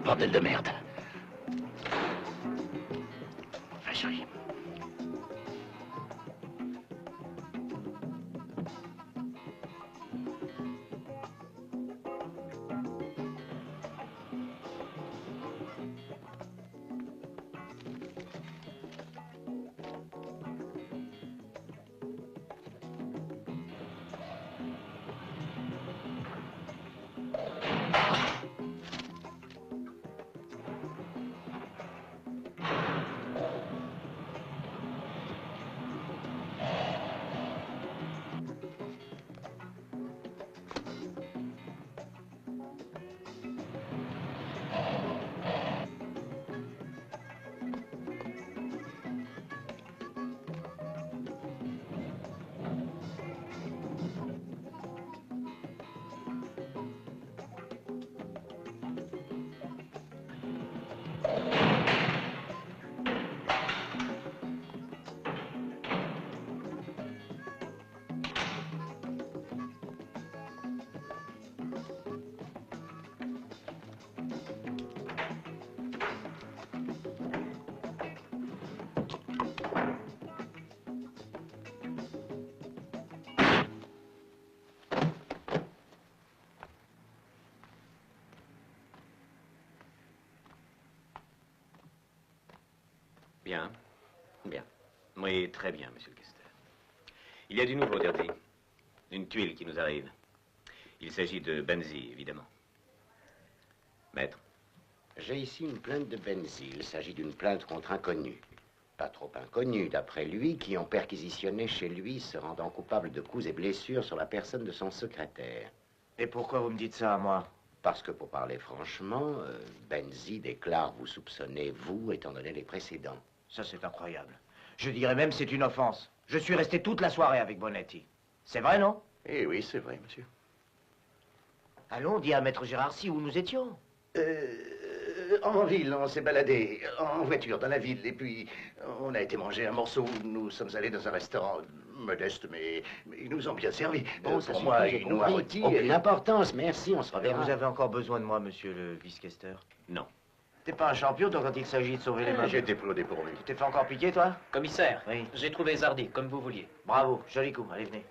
Bordel de merde. Va, chérie. Bien. Bien. Oui, très bien, monsieur le questeur. Il y a du nouveau, Dirty. Une tuile qui nous arrive. Il s'agit de Benzi, évidemment. Maître. J'ai ici une plainte de Benzi. Il s'agit d'une plainte contre inconnu. Pas trop inconnu, d'après lui, qui ont perquisitionné chez lui, se rendant coupable de coups et blessures sur la personne de son secrétaire. Et pourquoi vous me dites ça à moi? Parce que, pour parler franchement, Benzi déclare vous soupçonner, vous, étant donné les précédents. Ça, c'est incroyable. Je dirais même c'est une offense. Je suis resté toute la soirée avec Bonetti. C'est vrai, non? Eh oui, c'est vrai, monsieur. Allons, dis à Maître Gérarcy où nous étions. En ville, on s'est baladé en voiture dans la ville, et puis on a été manger un morceau. Nous sommes allés dans un restaurant modeste, mais ils nous ont bien servi. Bon, ça pour moi, j'ai une noix compris. rôtie. Aucune importance, merci, on se reverra. Vous avez encore besoin de moi, monsieur le vice-questeur? Non. T'es pas un champion, donc, quand il s'agit de sauver les meubles. J'ai été plutôt dépourvu. Tu t'es fait encore piquer, toi? Commissaire, Oui. j'ai trouvé Zardy, comme vous vouliez. Bravo, joli coup, allez, venez.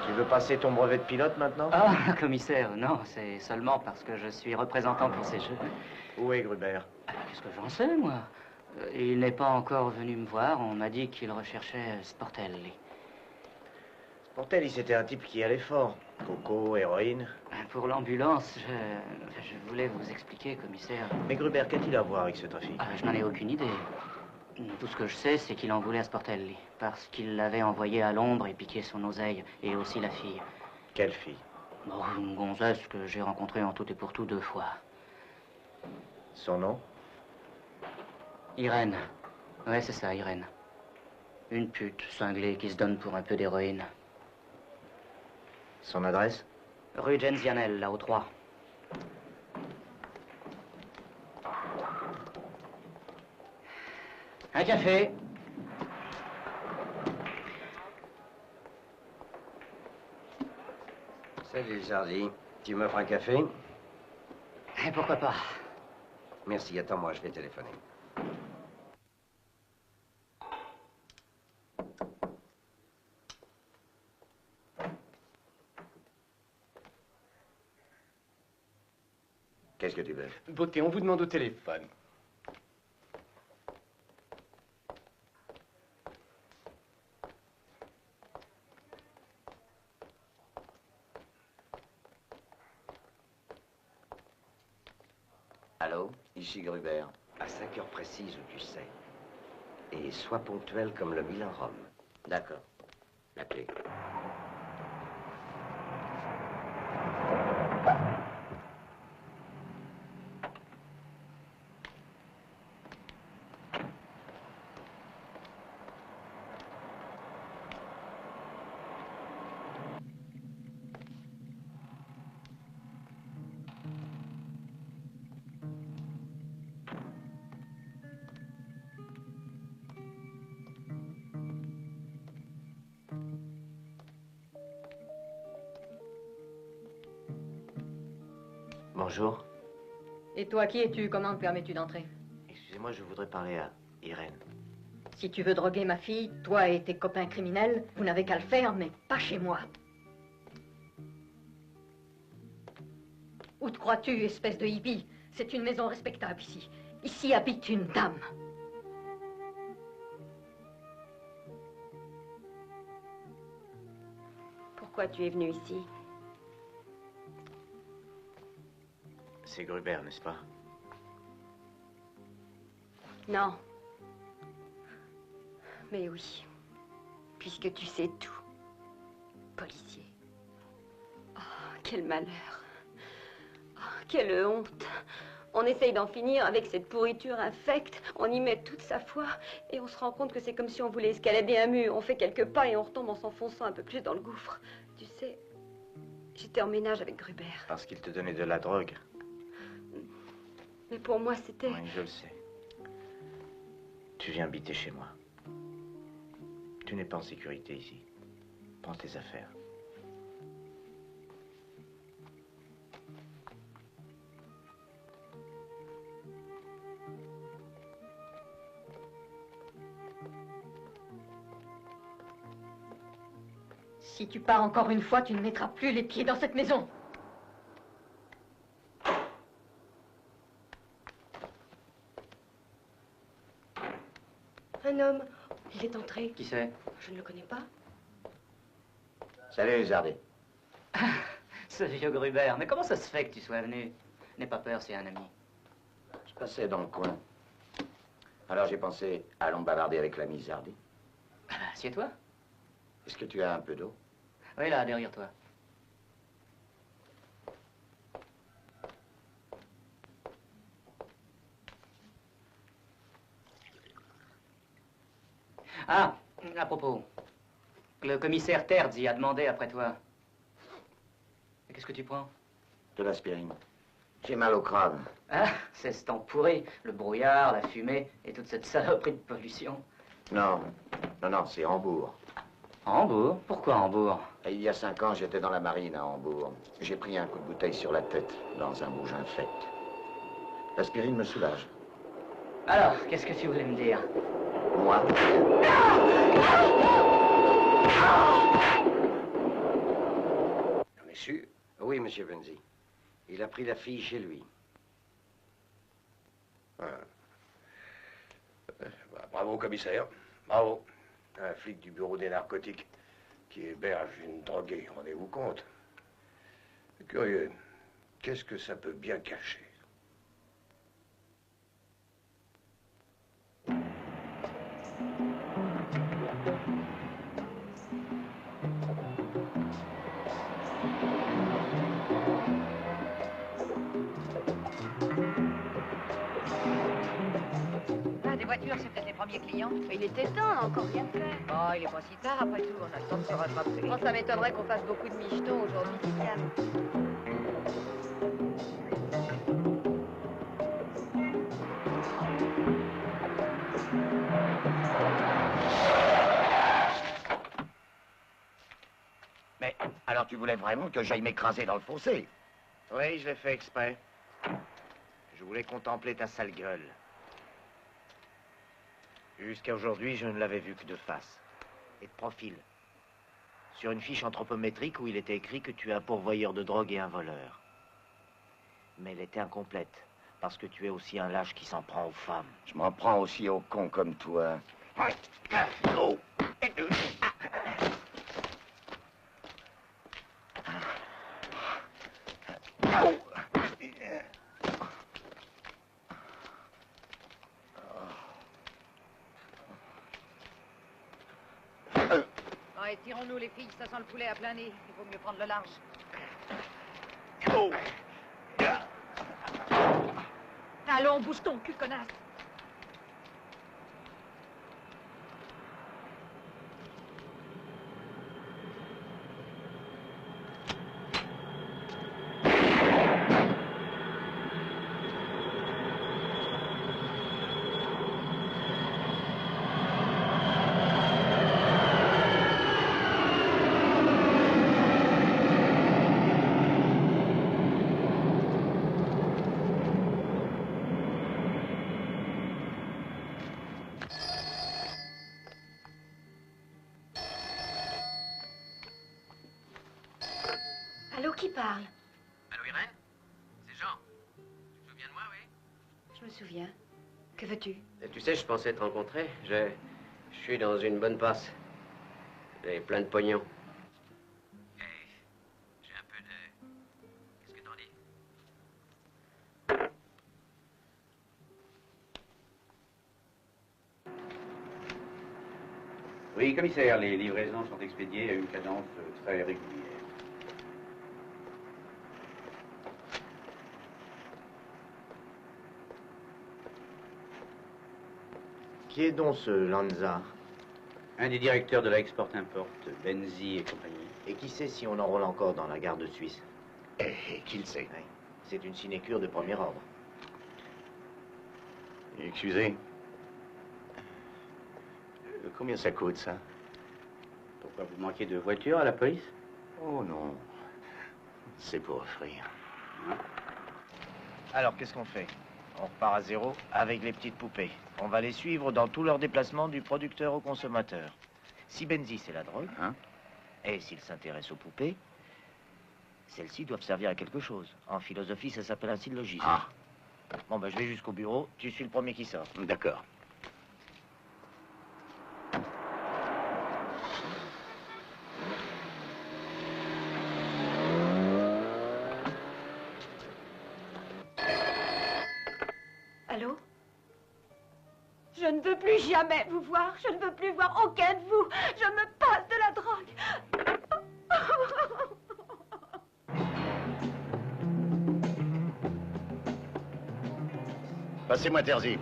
Tu veux passer ton brevet de pilote maintenant? Ah, commissaire, non, c'est seulement parce que je suis représentant pour ces jeux. Où est Gruber? Qu'est-ce que j'en sais, moi? Il n'est pas encore venu me voir, on m'a dit qu'il recherchait Sportelli. Sportelli, c'était un type qui allait fort. Coco, héroïne. Pour l'ambulance, je voulais vous expliquer, commissaire. Mais Gruber, qu'a-t-il à voir avec ce trafic? Je n'en ai aucune idée. Tout ce que je sais, c'est qu'il en voulait à Sportelli, parce qu'il l'avait envoyé à l'ombre et piqué son oseille, et aussi la fille. Quelle fille? Bon, une gonzesse que j'ai rencontrée en tout et pour tout 2 fois. Son nom? Irène. Ouais, c'est ça, Irène. Une pute cinglée qui se donne pour un peu d'héroïne. Son adresse? Rue Genzianel, là, au 3. Un café. Salut, Zardy. Tu m'offres un café? Et pourquoi pas? Merci, attends-moi, je vais téléphoner. Qu'est-ce que tu veux? Beauté, on vous demande au téléphone. Allô? Ici Gruber. À 5 heures précises où tu sais. Et sois ponctuel comme le Milan Rome. D'accord. La clé. Bonjour. Et toi, qui es-tu? Comment me permets-tu d'entrer? Excusez-moi, je voudrais parler à Irène. Si tu veux droguer ma fille, toi et tes copains criminels, vous n'avez qu'à le faire, mais pas chez moi. Où te crois-tu, espèce de hippie? C'est une maison respectable ici. Ici habite une dame. Pourquoi tu es venu ici? C'est Gruber, n'est-ce pas? Non. Mais oui. Puisque tu sais tout. Policier. Oh, quel malheur. Oh, quelle honte. On essaye d'en finir avec cette pourriture infecte. On y met toute sa foi. Et on se rend compte que c'est comme si on voulait escalader un mur. On fait quelques pas et on retombe en s'enfonçant un peu plus dans le gouffre. Tu sais, j'étais en ménage avec Gruber. Parce qu'il te donnait de la drogue. Mais pour moi, c'était... Oui, je le sais. Tu viens habiter chez moi. Tu n'es pas en sécurité ici. Prends tes affaires. Si tu pars encore une fois, tu ne mettras plus les pieds dans cette maison. Un homme. Il est entré. Qui c'est? Je ne le connais pas. Salut, Zardy. Ce vieux Gruber. Mais comment ça se fait que tu sois venu? N'aie pas peur, c'est un ami. Je passais dans le coin. Alors j'ai pensé, allons bavarder avec l'ami Zardy. Assieds-toi. Est-ce que tu as un peu d'eau? Oui, là, derrière toi. Ah, à propos. Le commissaire Terzi a demandé après toi. Qu'est-ce que tu prends? De l'aspirine. J'ai mal au crâne. Ah, c'est ce temps pourri. Le brouillard, la fumée et toute cette saloperie de pollution. Non, non, c'est Hambourg. Hambourg? Pourquoi Hambourg? Et il y a 5 ans, j'étais dans la marine à Hambourg. J'ai pris un coup de bouteille sur la tête, dans un bouge infect. L'aspirine me soulage. Alors, qu'est-ce que tu voulais me dire? Moi? Monsieur? Oui, monsieur Venzi. Il a pris la fille chez lui. Ah. Bravo, commissaire. Bravo. Un flic du bureau des narcotiques qui héberge une droguée, rendez-vous compte? Curieux. Qu'est-ce que ça peut bien cacher? Ah, des voitures, c'est peut-être les premiers clients. Il était temps, on n'a encore rien fait. Oh, il est pas si tard après tout, on a le temps de se rattraper. Oh, ça m'étonnerait qu'on fasse beaucoup de michetons aujourd'hui, Tiziane. Mais alors tu voulais vraiment que j'aille m'écraser dans le fossé? Oui, je l'ai fait exprès. Je voulais contempler ta sale gueule. Jusqu'à aujourd'hui, je ne l'avais vu que de face. Et de profil. Sur une fiche anthropométrique où il était écrit que tu es un pourvoyeur de drogue et un voleur. Mais elle était incomplète. Parce que tu es aussi un lâche qui s'en prend aux femmes. Je m'en prends aussi aux cons comme toi. Oh. Ouais, tirons-nous les filles, ça sent le poulet à plein nez. Il vaut mieux prendre le large. Allons, bouge ton cul, connasse. Allô, qui parle? Allô, Irène? C'est Jean. Tu te souviens de moi, oui? Je me souviens. Que veux-tu? Et tu sais, je pensais te rencontrer. Je suis dans une bonne passe. J'ai plein de pognon. Et Oui, commissaire, les livraisons sont expédiées à une cadence très régulière. Qui est donc ce Lanza? Un des directeurs de la Export-Import, Benzi et compagnie. Et qui sait si on enrôle encore dans la garde suisse? Qui le sait? Oui. C'est une sinécure de premier ordre. Excusez. Combien ça coûte, ça? Pourquoi vous manquez de voiture à la police? Oh non. C'est pour offrir. Alors, qu'est-ce qu'on fait? On repart à zéro avec les petites poupées. On va les suivre dans tous leurs déplacements du producteur au consommateur. Si Benzi, c'est la drogue, et s'il s'intéresse aux poupées, celles-ci doivent servir à quelque chose. En philosophie, ça s'appelle un syllogisme. Ah. Bon, ben, je vais jusqu'au bureau. Tu suis le premier qui sort. D'accord. Allô? Je ne veux plus jamais vous voir. Je ne veux plus voir aucun de vous. Je me passe de la drogue. Passez-moi Terzi.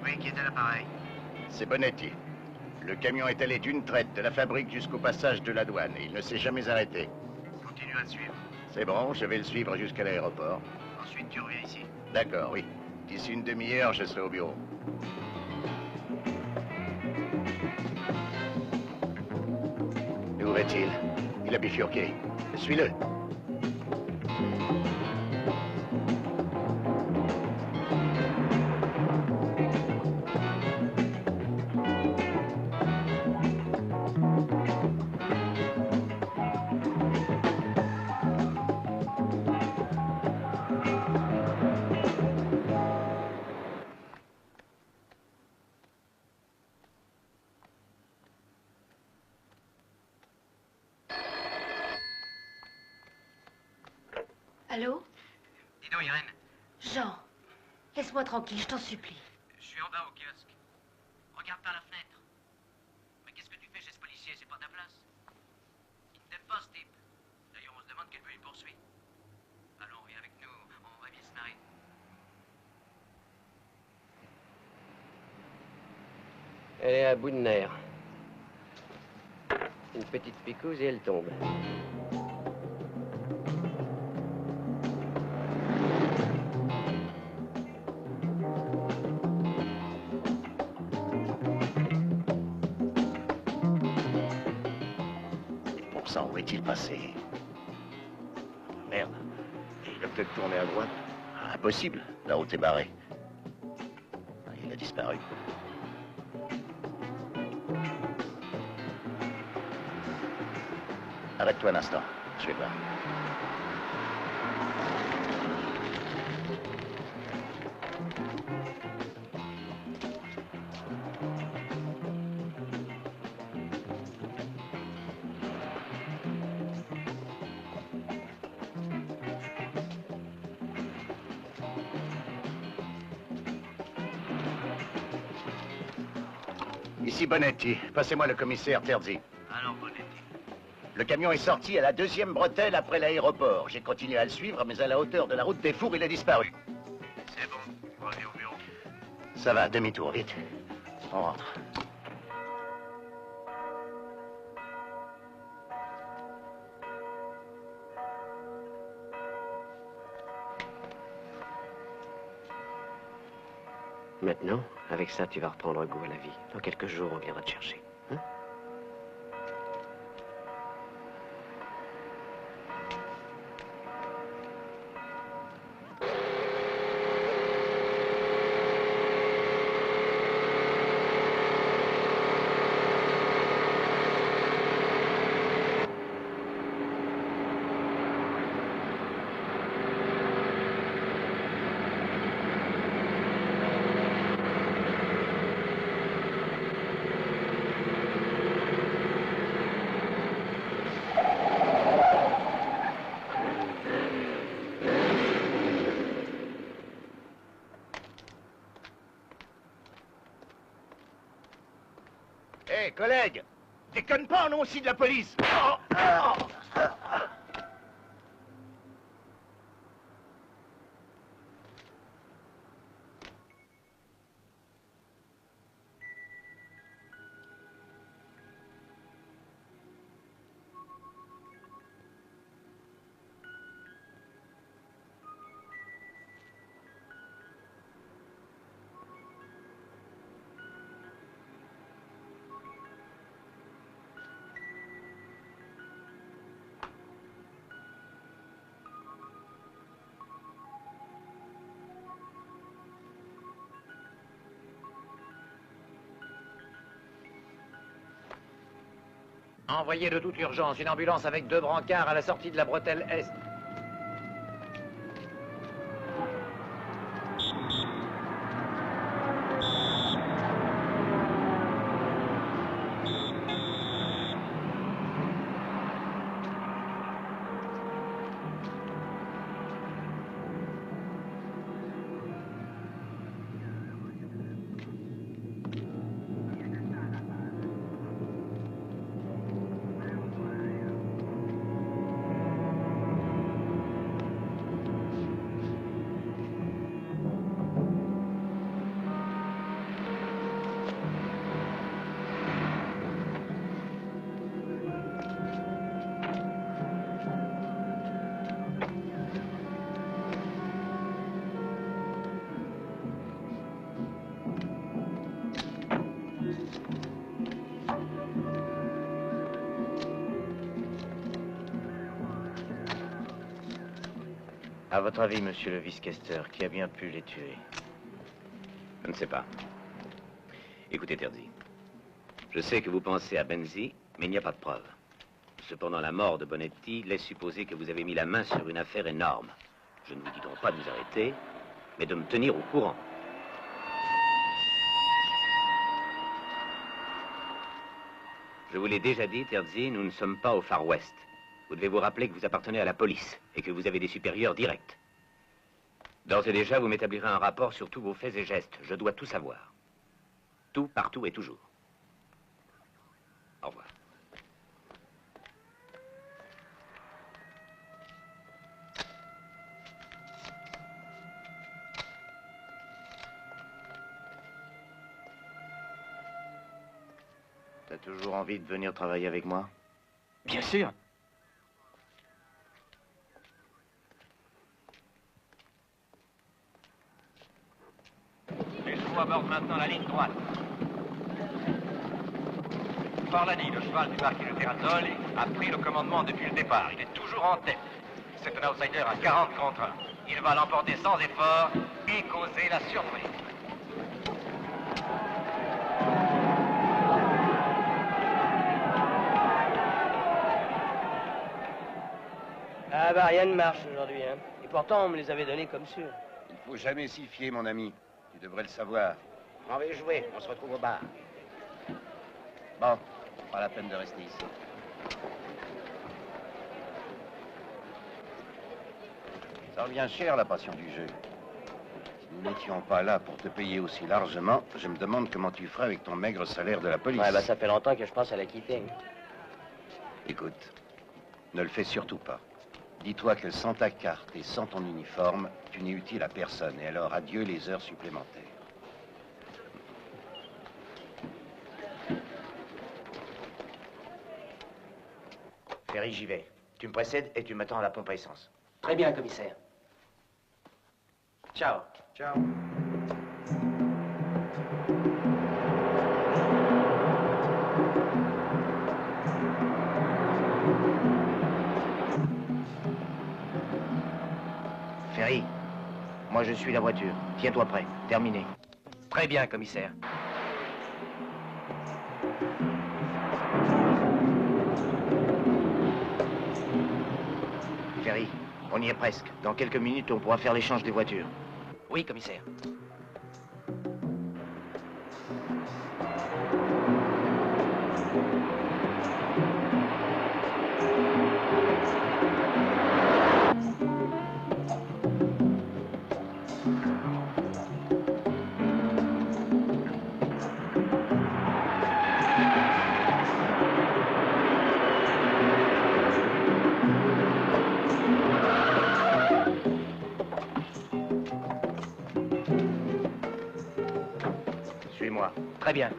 Oui, qui est à l'appareil? C'est Bonetti. Le camion est allé d'une traite de la fabrique jusqu'au passage de la douane et il ne s'est jamais arrêté. Continue à le suivre. C'est bon, je vais le suivre jusqu'à l'aéroport. Ensuite, tu reviens ici. D'accord, oui. D'ici une demi-heure, je serai au bureau. Où va-t-il? Il a bifurqué. Suis-le. Allô? Dis donc, Irène. Jean, laisse-moi tranquille, je t'en supplie. Je suis en bas au kiosque. Regarde par la fenêtre. Mais qu'est-ce que tu fais chez ce policier? C'est pas ta place. Il ne t'aime pas, ce type. D'ailleurs, on se demande quel but il poursuit. Allons, viens avec nous. On va bien se marrer. Elle est à bout de nerfs. Une petite picouse et elle tombe. Où est-il passé? Merde. Il a peut-être tourné à droite. Impossible. La route est barrée. Il a disparu. Arrête-toi un instant. Je vais voir. Ici Bonetti. Passez-moi le commissaire Terzi. Alors, Bonetti. Le camion est sorti à la 2e bretelle après l'aéroport. J'ai continué à le suivre, mais à la hauteur de la route des Fours, il a disparu. C'est bon. Reviens au bureau. Ça va, demi-tour, vite. On rentre. Maintenant, avec ça, tu vas reprendre goût à la vie. Dans quelques jours, on viendra te chercher. Hein? collègues. Déconne pas, non aussi de la police. Envoyez de toute urgence une ambulance avec 2 brancards à la sortie de la bretelle Est. À votre avis, monsieur le vice-questeur, qui a bien pu les tuer? Je ne sais pas. Écoutez, Terzi. Je sais que vous pensez à Benzi, mais il n'y a pas de preuve. Cependant, la mort de Bonetti laisse supposer que vous avez mis la main sur une affaire énorme. Je ne vous dis donc pas de vous arrêter, mais de me tenir au courant. Je vous l'ai déjà dit, Terzi, nous ne sommes pas au Far West. Vous devez vous rappeler que vous appartenez à la police et que vous avez des supérieurs directs. D'ores et déjà, vous m'établirez un rapport sur tous vos faits et gestes. Je dois tout savoir. Tout, partout et toujours. Au revoir. T'as toujours envie de venir travailler avec moi? Bien sûr. Les chevaux abordent maintenant la ligne droite. Parlani, le cheval du marquis de Terrazzoli, a pris le commandement depuis le départ. Il est toujours en tête. C'est un outsider à 40 contre 1. Il va l'emporter sans effort et causer la surprise. Ah bah rien ne marche aujourd'hui, hein. Et pourtant on me les avait donnés comme sûr. Il faut jamais s'y fier, mon ami. Tu devrais le savoir. On va y jouer, on se retrouve au bar. Bon, pas la peine de rester ici. Ça revient cher, la passion du jeu. Si nous n'étions pas là pour te payer aussi largement, je me demande comment tu ferais avec ton maigre salaire de la police. Ouais, bah ça fait longtemps que je pense à la quitter. Écoute, ne le fais surtout pas. Dis-toi que sans ta carte et sans ton uniforme, tu n'es utile à personne. Et alors, adieu les heures supplémentaires. Ferry, j'y vais. Tu me précèdes et tu m'attends à la pompe à essence. Très bien, commissaire. Ciao. Ciao. Ferry, moi je suis la voiture. Tiens-toi prêt. Terminé. Très bien, commissaire. Ferry, on y est presque. Dans quelques minutes, on pourra faire l'échange des voitures. Oui, commissaire. Très bien.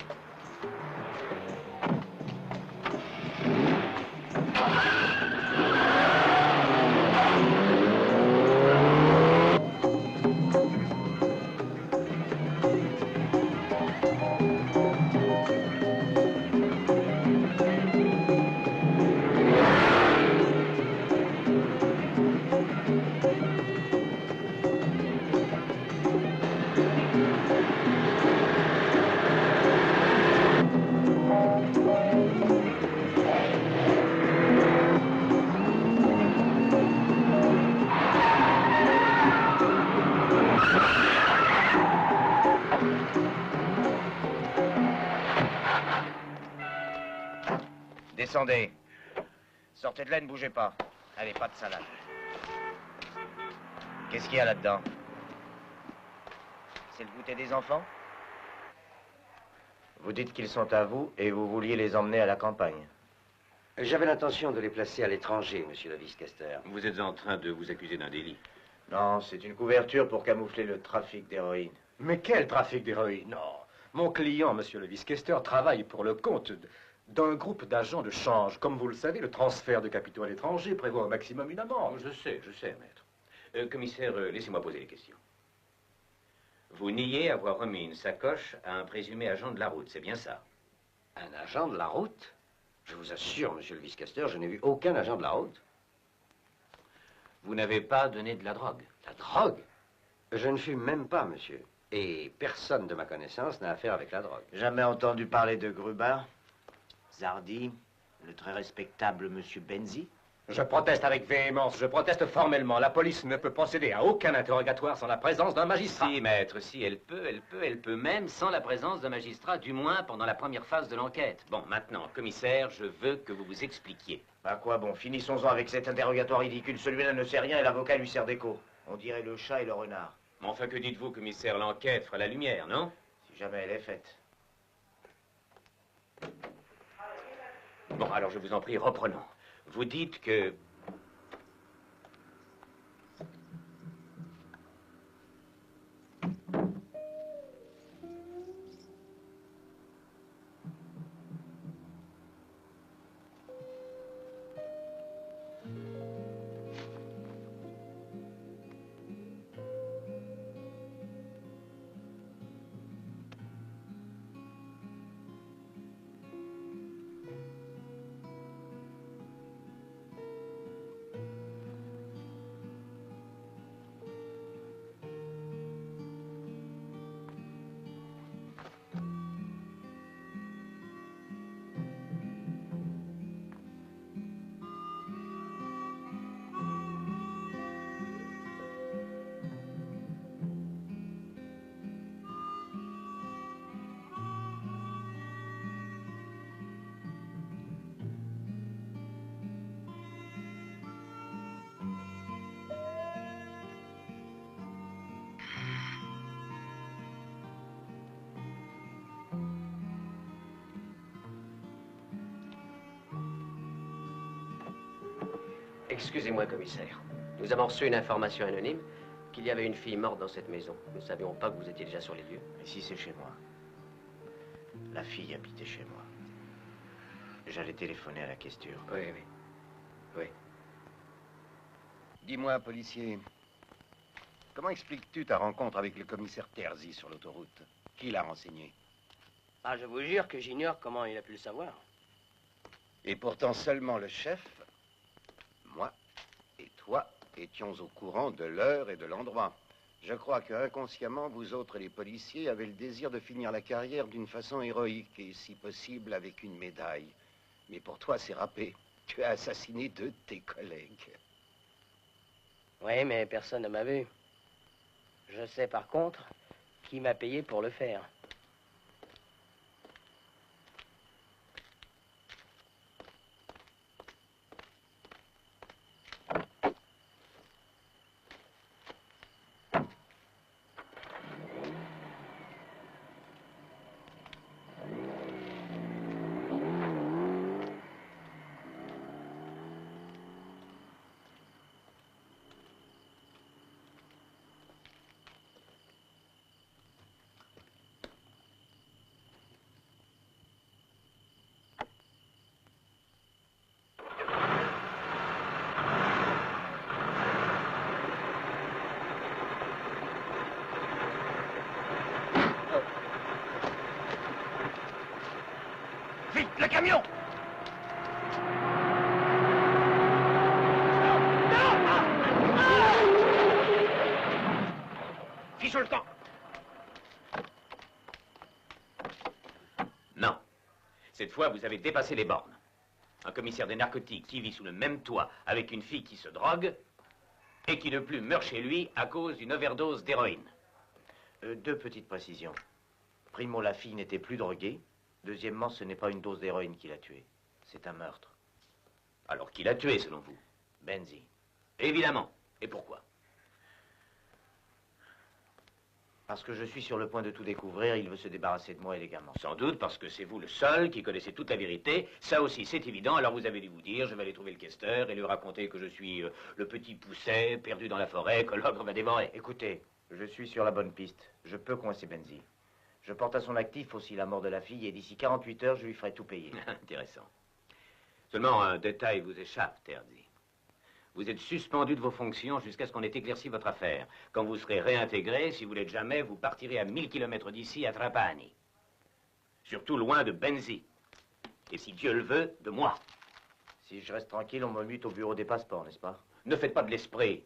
Descendez. Sortez de là et ne bougez pas. Allez, pas de salade. Qu'est-ce qu'il y a là-dedans? C'est le goûter des enfants? Vous dites qu'ils sont à vous et vous vouliez les emmener à la campagne. J'avais l'intention de les placer à l'étranger, monsieur le vice-questeur. Vous êtes en train de vous accuser d'un délit. Non, c'est une couverture pour camoufler le trafic d'héroïne. Mais quel trafic d'héroïne? Non. Mon client, monsieur le vice-questeur, travaille pour le compte d'un groupe d'agents de change. Comme vous le savez, le transfert de capitaux à l'étranger prévoit au maximum une amende. Je sais, maître. Commissaire, laissez-moi poser les questions. Vous niez avoir remis une sacoche à un présumé agent de la route, c'est bien ça? Un agent de la route? Je vous assure, monsieur le vice-questeur, je n'ai vu aucun agent de la route. Vous n'avez pas donné de la drogue? La drogue? Je ne fume même pas, monsieur. Et personne de ma connaissance n'a affaire avec la drogue. Jamais entendu parler de Gruber? Zardi? Le très respectable monsieur Benzi? Je proteste avec véhémence, je proteste formellement. La police ne peut procéder à aucun interrogatoire sans la présence d'un magistrat. Si, maître, si, elle peut même sans la présence d'un magistrat, du moins pendant la première phase de l'enquête. Bon, maintenant, commissaire, je veux que vous vous expliquiez. À quoi bon? Finissons-en avec cet interrogatoire ridicule. Celui-là ne sait rien et l'avocat lui sert d'écho. On dirait le chat et le renard. Mais enfin, que dites-vous, commissaire? L'enquête fera la lumière, non? Si jamais elle est faite. Bon, alors je vous en prie, reprenons. Vous dites que... Excusez-moi, commissaire. Nous avons reçu une information anonyme qu'il y avait une fille morte dans cette maison. Nous ne savions pas que vous étiez déjà sur les lieux. Mais si c'est chez moi. La fille habitait chez moi. J'allais téléphoner à la questure. Oui. Dis-moi, policier, comment expliques-tu ta rencontre avec le commissaire Terzi sur l'autoroute? Qui l'a renseigné? Ah, je vous jure que j'ignore comment il a pu le savoir. Et pourtant seulement le chef, moi et toi étions au courant de l'heure et de l'endroit. Je crois que inconsciemment, vous autres les policiers avez le désir de finir la carrière d'une façon héroïque et si possible avec une médaille. Mais pour toi, c'est râpé. Tu as assassiné 2 de tes collègues. Oui, mais personne ne m'a vu. Je sais par contre qui m'a payé pour le faire. camion! Fiche le camp! Non. Cette fois, vous avez dépassé les bornes. Un commissaire des narcotiques qui vit sous le même toit avec une fille qui se drogue et qui de plus meurt chez lui à cause d'une overdose d'héroïne. Deux petites précisions. Primo, la fille n'était plus droguée. Deuxièmement, ce n'est pas une dose d'héroïne qui l'a tuée. C'est un meurtre. Alors qui l'a tué, selon vous? Benzi. Évidemment. Et pourquoi? Parce que je suis sur le point de tout découvrir, il veut se débarrasser de moi élégamment. Sans doute parce que c'est vous le seul qui connaissez toute la vérité. Ça aussi, c'est évident. Alors vous avez dû vous dire, je vais aller trouver le questeur et lui raconter que je suis le petit pousset perdu dans la forêt que l'ogre va dévorer. Écoutez, je suis sur la bonne piste. Je peux coincer Benzi. Je porte à son actif aussi la mort de la fille et d'ici 48 heures, je lui ferai tout payer. Intéressant. Seulement un détail vous échappe, Terzi. Vous êtes suspendu de vos fonctions jusqu'à ce qu'on ait éclairci votre affaire. Quand vous serez réintégré, si vous l'êtes jamais, vous partirez à 1000 km d'ici, à Trapani. Surtout loin de Benzi. Et si Dieu le veut, de moi. Si je reste tranquille, on me mute au bureau des passeports, n'est-ce pas? Ne faites pas de l'esprit.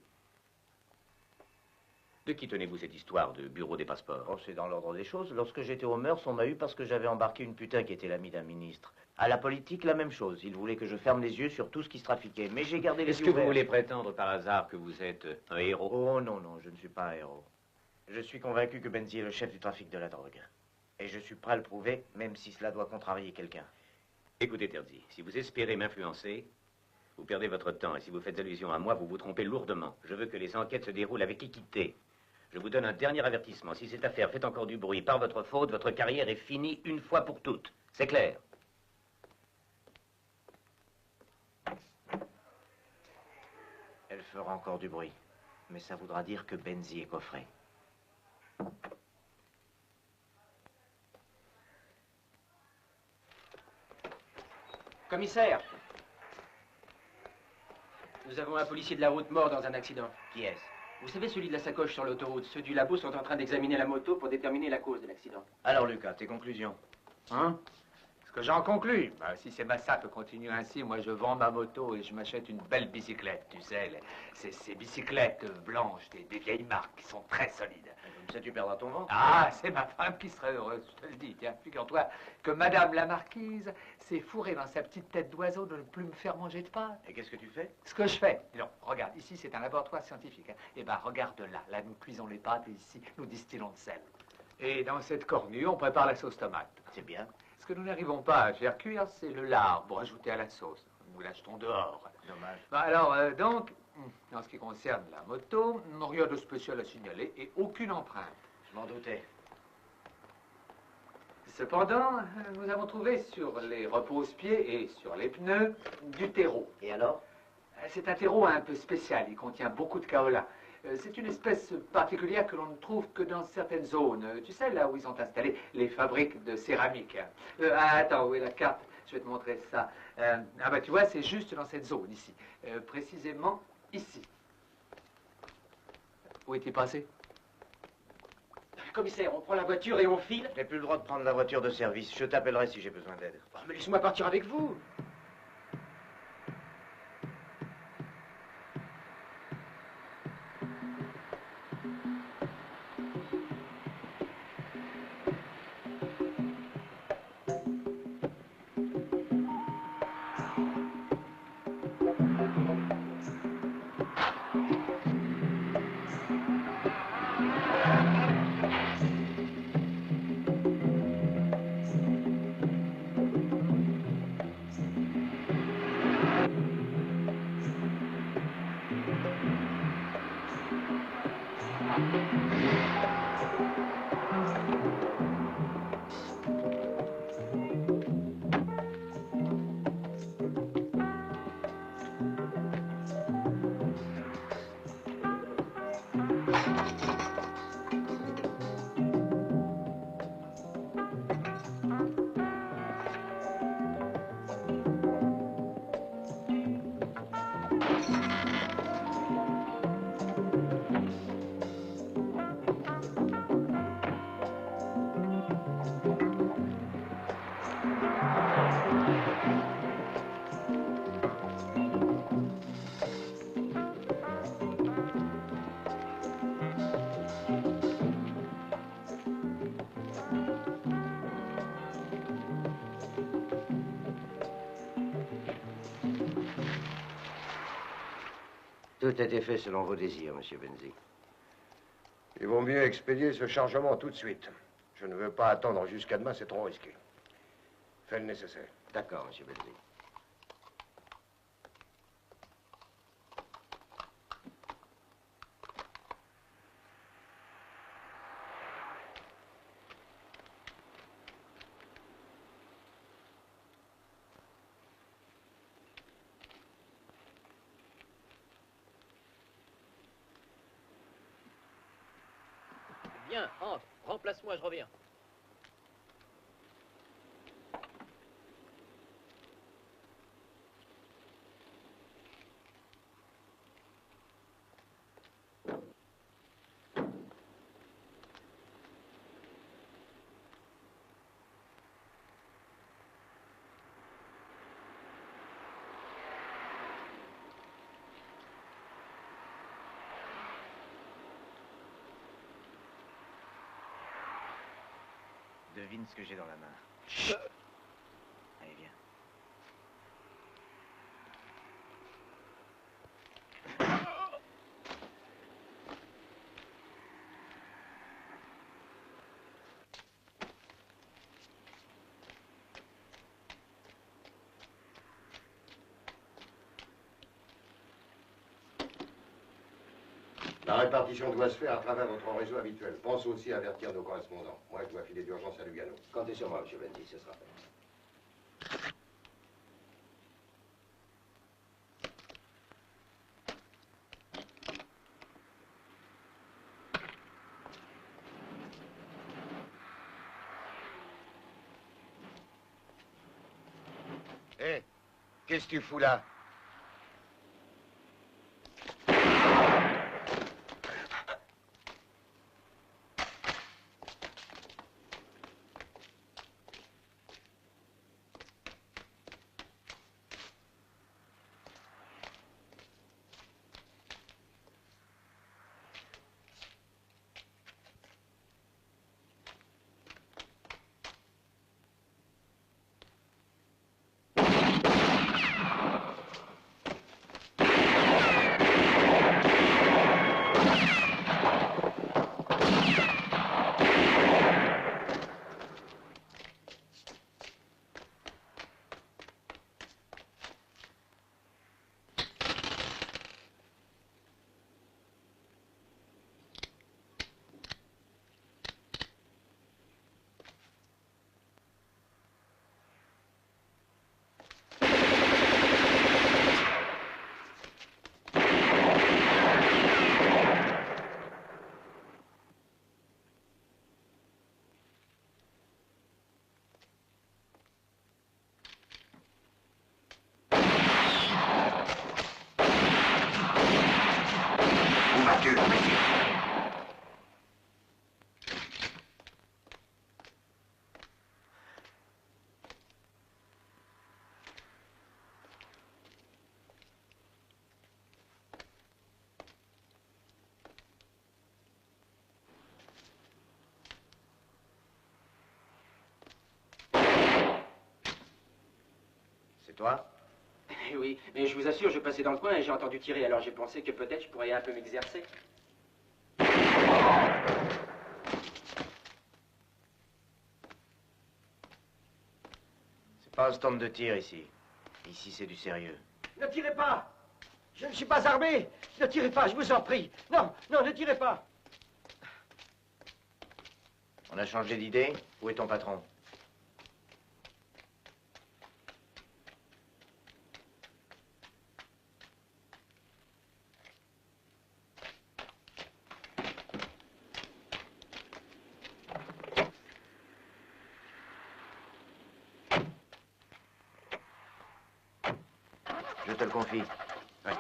De qui tenez-vous cette histoire de bureau des passeports? Oh, c'est dans l'ordre des choses. Lorsque j'étais aux Mœurs, on m'a eu parce que j'avais embarqué une putain qui était l'amie d'un ministre. À la politique, la même chose. Il voulait que je ferme les yeux sur tout ce qui se trafiquait. Mais j'ai gardé les yeux ouverts. Est-ce que vous voulez prétendre par hasard que vous êtes un héros? Oh non, non, je ne suis pas un héros. Je suis convaincu que Benzi est le chef du trafic de la drogue. Et je suis prêt à le prouver, même si cela doit contrarier quelqu'un. Écoutez, Terzi, si vous espérez m'influencer, vous perdez votre temps. Et si vous faites allusion à moi, vous vous trompez lourdement. Je veux que les enquêtes se déroulent avec équité. Je vous donne un dernier avertissement. Si cette affaire fait encore du bruit par votre faute, votre carrière est finie une fois pour toutes. C'est clair? Elle fera encore du bruit. Mais ça voudra dire que Benzi est coffré. Commissaire, nous avons un policier de la route mort dans un accident. Qui est-ce? Vous savez, celui de la sacoche sur l'autoroute. Ceux du labo sont en train d'examiner la moto pour déterminer la cause de l'accident. Alors, Lucas, tes conclusions? Hein? Ce que j'en conclus, bah, si ces massacres continuent ainsi, moi je vends ma moto et je m'achète une belle bicyclette, tu sais, ces bicyclettes blanches, des vieilles marques qui sont très solides. Comme ça, tu perdras ton ventre. Ah, c'est ma femme qui serait heureuse, je te le dis. Tiens, figure-toi que Madame la Marquise s'est fourrée dans sa petite tête d'oiseau de ne plus me faire manger de pâtes. Et qu'est-ce que tu fais? Ce que je fais, non, regarde, ici c'est un laboratoire scientifique. Hein. Eh ben, regarde là, là nous cuisons les pâtes et ici nous distillons le sel. Et dans cette cornue, on prépare la sauce tomate. C'est bien. Ce que nous n'arrivons pas à faire cuire, c'est le lard pour ajouter à la sauce. Nous l'achetons dehors. Dommage. Bah alors, donc, en ce qui concerne la moto, rien de spécial à signaler et aucune empreinte. Je m'en doutais. Cependant, nous avons trouvé sur les repose-pieds et sur les pneus du terreau. Et alors? C'est un terreau un peu spécial, il contient beaucoup de kaolin. C'est une espèce particulière que l'on ne trouve que dans certaines zones. Tu sais, là où ils ont installé les fabriques de céramique. Attends, où est la carte? Je vais te montrer ça. Ah bah tu vois, c'est juste dans cette zone, ici. Précisément ici. Où est-il passé? Commissaire, on prend la voiture et on file? Je n'ai plus le droit de prendre la voiture de service. Je t'appellerai si j'ai besoin d'aide. Oh, mais laisse-moi partir avec vous. Tout a été fait selon vos désirs, monsieur Benzi. Il vaut mieux expédier ce chargement tout de suite. Je ne veux pas attendre jusqu'à demain, c'est trop risqué. Fais le nécessaire. D'accord, monsieur Benzi. Viens, entre, remplace-moi, je reviens. Devine ce que j'ai dans la main. Chut. Allez, viens. La répartition doit se faire à travers votre réseau habituel. Pense aussi à avertir nos correspondants. Moi, je dois filer d'urgence à Lugano. Comptez sur moi, monsieur Benzi, ce sera fait. Hé, qu'est-ce que tu fous là? Toi? Oui, mais je vous assure, je passais dans le coin et j'ai entendu tirer, alors j'ai pensé que peut-être je pourrais un peu m'exercer. C'est pas un stand de tir ici. Ici, c'est du sérieux. Ne tirez pas! Je ne suis pas armé! Ne tirez pas, je vous en prie! Non, non, ne tirez pas! On a changé d'idée? Où est ton patron? Je te le confie. Ouais.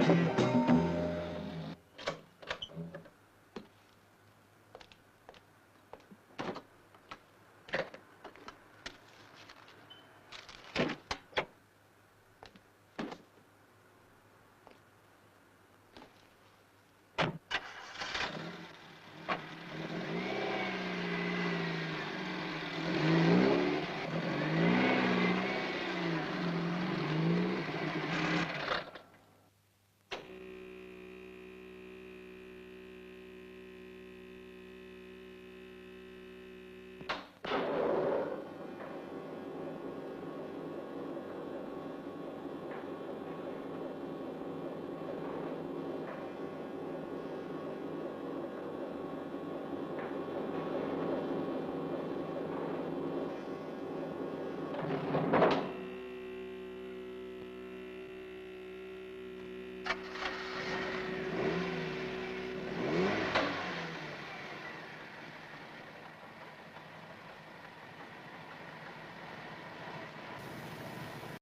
Thank you.